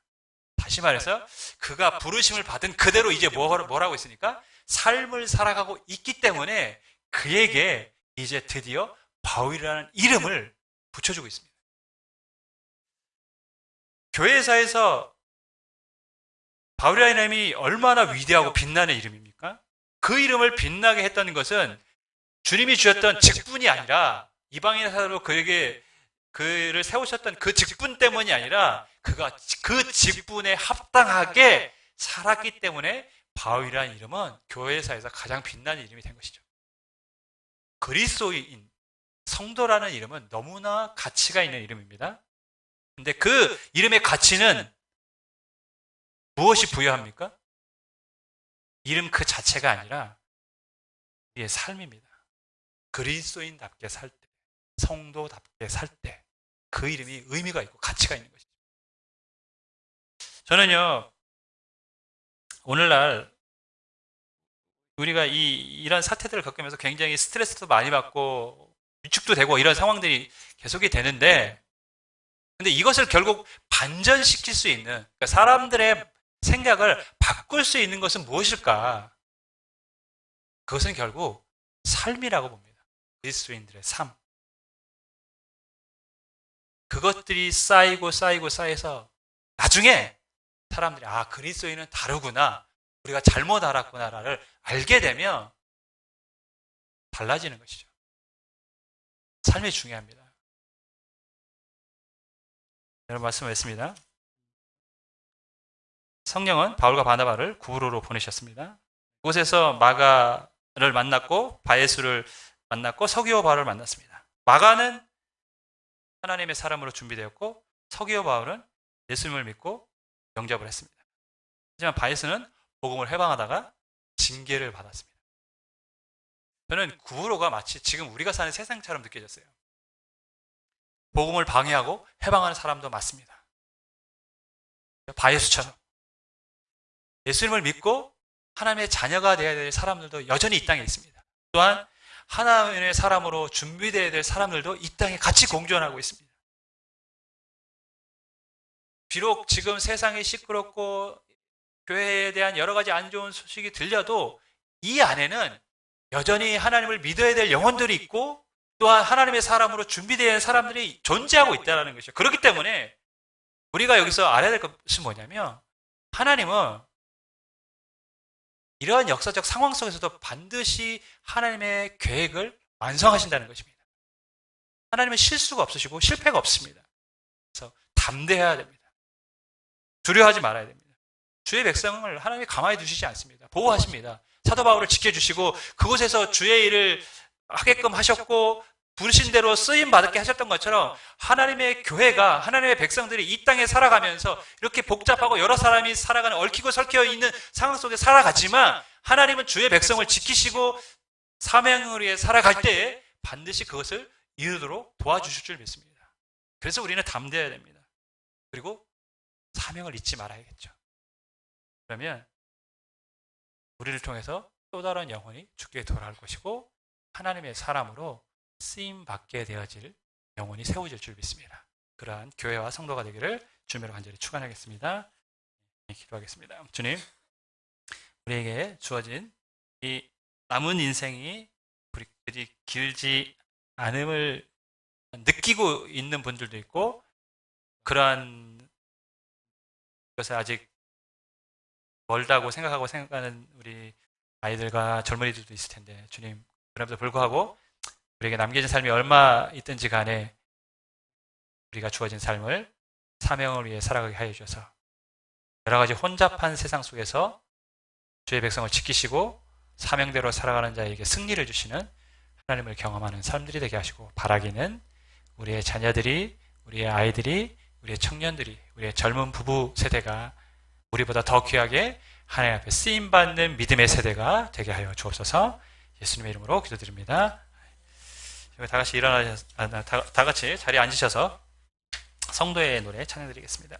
다시 말해서 그가 부르심을 받은 그대로 이제 뭐라고 있으니까 삶을 살아가고 있기 때문에 그에게 이제 드디어 바울이라는 이름을 붙여주고 있습니다. 교회사에서 바울이라는 이름이 얼마나 위대하고 빛나는 이름입니까? 그 이름을 빛나게 했던 것은 주님이 주셨던 직분이 아니라 이방인 사도로 그를 세우셨던 그 직분 때문이 아니라 그가 그 직분에 합당하게 살았기 때문에 바울이라는 이름은 교회사에서 가장 빛나는 이름이 된 것이죠. 그리스도인, 성도라는 이름은 너무나 가치가 있는 이름입니다. 근데 그 이름의 가치는 무엇이 부여합니까? 이름 그 자체가 아니라 우리의 삶입니다. 그리스도인답게 살 때, 성도답게 살 때 그 이름이 의미가 있고 가치가 있는 것이죠. 저는요, 오늘날 우리가 이런 사태들을 겪으면서 굉장히 스트레스도 많이 받고 위축도 되고 이런 상황들이 계속이 되는데, 근데 이것을 결국 반전시킬 수 있는, 그러니까 사람들의 생각을 바꿀 수 있는 것은 무엇일까? 그것은 결국 삶이라고 봅니다. 그리스도인들의 삶. 그것들이 쌓여서 나중에 사람들이 그리스도인은 다르구나, 우리가 잘못 알았구나를 알게 되면 달라지는 것이죠. 삶이 중요합니다. 여러분 말씀하셨습니다. 성령은 바울과 바나바를 구브로로 보내셨습니다. 그곳에서 마가를 만났고 바예수를 만났고 서기오 바울을 만났습니다. 마가는 하나님의 사람으로 준비되었고 서기오 바울은 예수님을 믿고 영접을 했습니다. 하지만 바예수는 복음을 해방하다가 징계를 받았습니다. 저는 구브로가 마치 지금 우리가 사는 세상처럼 느껴졌어요. 복음을 방해하고 해방하는 사람도 많습니다. 바예수처럼 예수님을 믿고 하나님의 자녀가 되어야 될 사람들도 여전히 이 땅에 있습니다. 또한 하나님의 사람으로 준비되어야 될 사람들도 이 땅에 같이 공존하고 있습니다. 비록 지금 세상이 시끄럽고 교회에 대한 여러 가지 안 좋은 소식이 들려도 이 안에는 여전히 하나님을 믿어야 될 영혼들이 있고 또한 하나님의 사람으로 준비된 사람들이 존재하고 있다는 것이죠. 그렇기 때문에 우리가 여기서 알아야 될 것은 뭐냐면 하나님은 이러한 역사적 상황 속에서도 반드시 하나님의 계획을 완성하신다는 것입니다. 하나님은 실수가 없으시고 실패가 없습니다. 그래서 담대해야 됩니다. 두려워하지 말아야 됩니다. 주의 백성을 하나님이 가만히 두시지 않습니다. 보호하십니다. 사도 바울을 지켜주시고 그곳에서 주의 일을 하게끔 하셨고 부르신 대로 쓰임 받게 하셨던 것처럼 하나님의 교회가 하나님의 백성들이 이 땅에 살아가면서 이렇게 복잡하고 여러 사람이 살아가는 얽히고 설켜 있는 상황 속에 살아가지만 하나님은 주의 백성을 지키시고 사명을 위해 살아갈 때에 반드시 그것을 이루도록 도와주실 줄 믿습니다. 그래서 우리는 담대해야 됩니다. 그리고 사명을 잊지 말아야겠죠. 그러면 우리를 통해서 또 다른 영혼이 주께 돌아올 것이고 하나님의 사람으로 쓰임받게 되어질 영혼이 세워질 줄 믿습니다. 그러한 교회와 성도가 되기를 주님으로 간절히 축원하겠습니다. 기도하겠습니다. 주님, 우리에게 주어진 이 남은 인생이 그리 길지 않음을 느끼고 있는 분들도 있고 그러한 것을 아직 멀다고 생각하는 우리 아이들과 젊은이들도 있을 텐데 주님, 그럼에도 불구하고 우리에게 남겨진 삶이 얼마 있든지 간에 우리가 주어진 삶을 사명을 위해 살아가게 하여 주셔서 여러 가지 혼잡한 세상 속에서 주의 백성을 지키시고 사명대로 살아가는 자에게 승리를 주시는 하나님을 경험하는 사람들이 되게 하시고 바라기는 우리의 자녀들이, 우리의 아이들이, 우리의 청년들이, 우리의 젊은 부부 세대가 우리보다 더 귀하게 하나님 앞에 쓰임받는 믿음의 세대가 되게 하여 주옵소서. 예수님의 이름으로 기도드립니다. 다 같이 자리에 앉으셔서 성도의 노래 찬양드리겠습니다.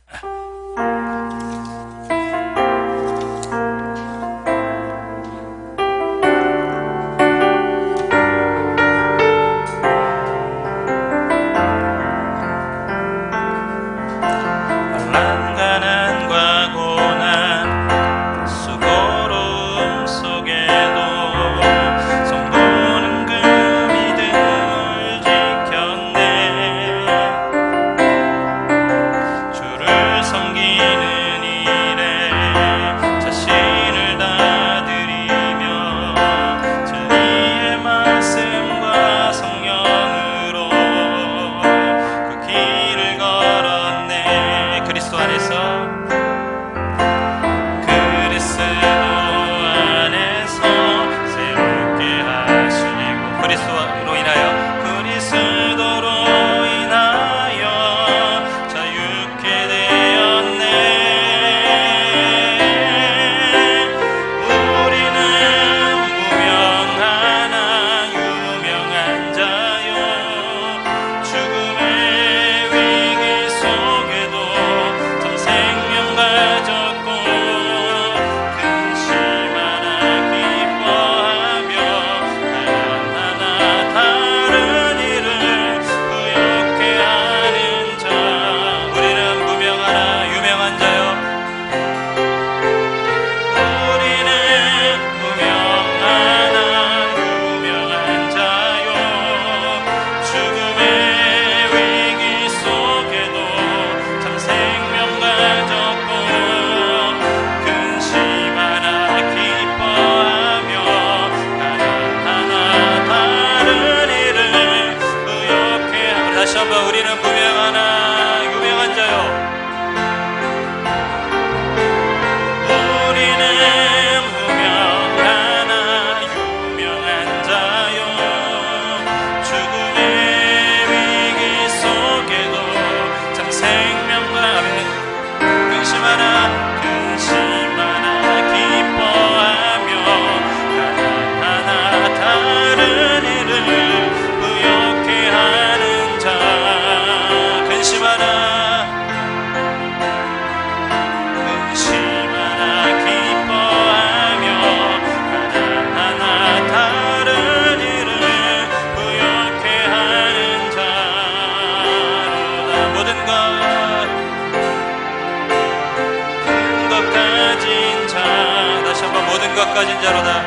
가진 자로다.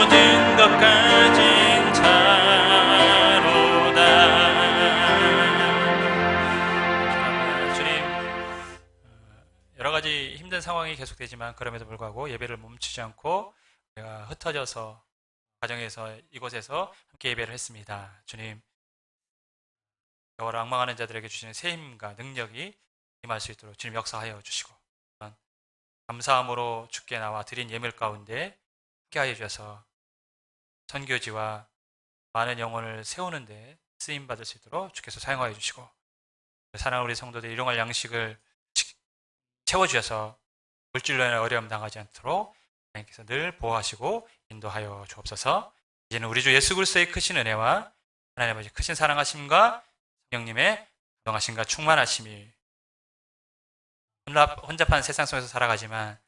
모든 것 가진 자로다. 주님, 여러 가지 힘든 상황이 계속되지만 그럼에도 불구하고 예배를 멈추지 않고 우리가 흩어져서 가정에서 이곳에서 함께 예배를 했습니다. 주님, 여호와를 앙망하는 자들에게 주시는 새 힘과 능력이 임할 수 있도록 주님 역사하여 주시고, 감사함으로 주께 나와 드린 예물 가운데 함께하여 주셔서 선교지와 많은 영혼을 세우는데 쓰임받을 수 있도록 주께서 사용하여 주시고, 사랑하는 우리 성도들이 일용할 양식을 채워주셔서 물질로 인해 어려움 당하지 않도록 하나님께서 늘 보호하시고 인도하여 주옵소서. 이제는 우리 주 예수 그리스도의 크신 은혜와 하나님 아버지 크신 사랑하심과 성령님의 동하심과 충만하심이 혼잡한 세상 속에서 살아가지만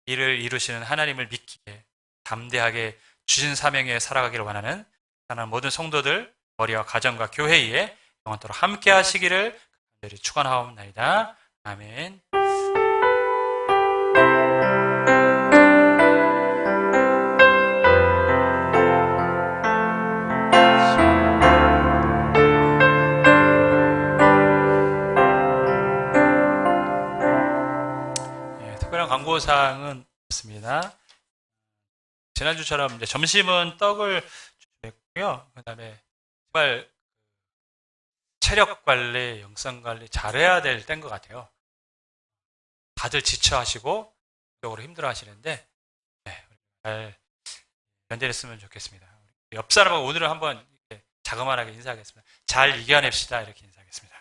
이를 이루시는 하나님을 믿기에 담대하게 주신 사명에 살아가기를 원하는 하나님 모든 성도들 머리와 가정과 교회에 영원토록 함께 하시기를 간절히 축원하옵나이다. 아멘. 특별한 광고사항은 없습니다. 지난주처럼 이제 점심은 떡을 준비했고요. 그 다음에 정말 체력 관리, 영상 관리 잘해야 될 때인 것 같아요. 다들 지쳐하시고 적으로 힘들어 하시는데 잘 견뎌냈으면 좋겠습니다. 옆 사람하고 오늘은 한번 이렇게 자그마하게 인사하겠습니다. 잘 이겨냅시다. 이렇게 인사하겠습니다.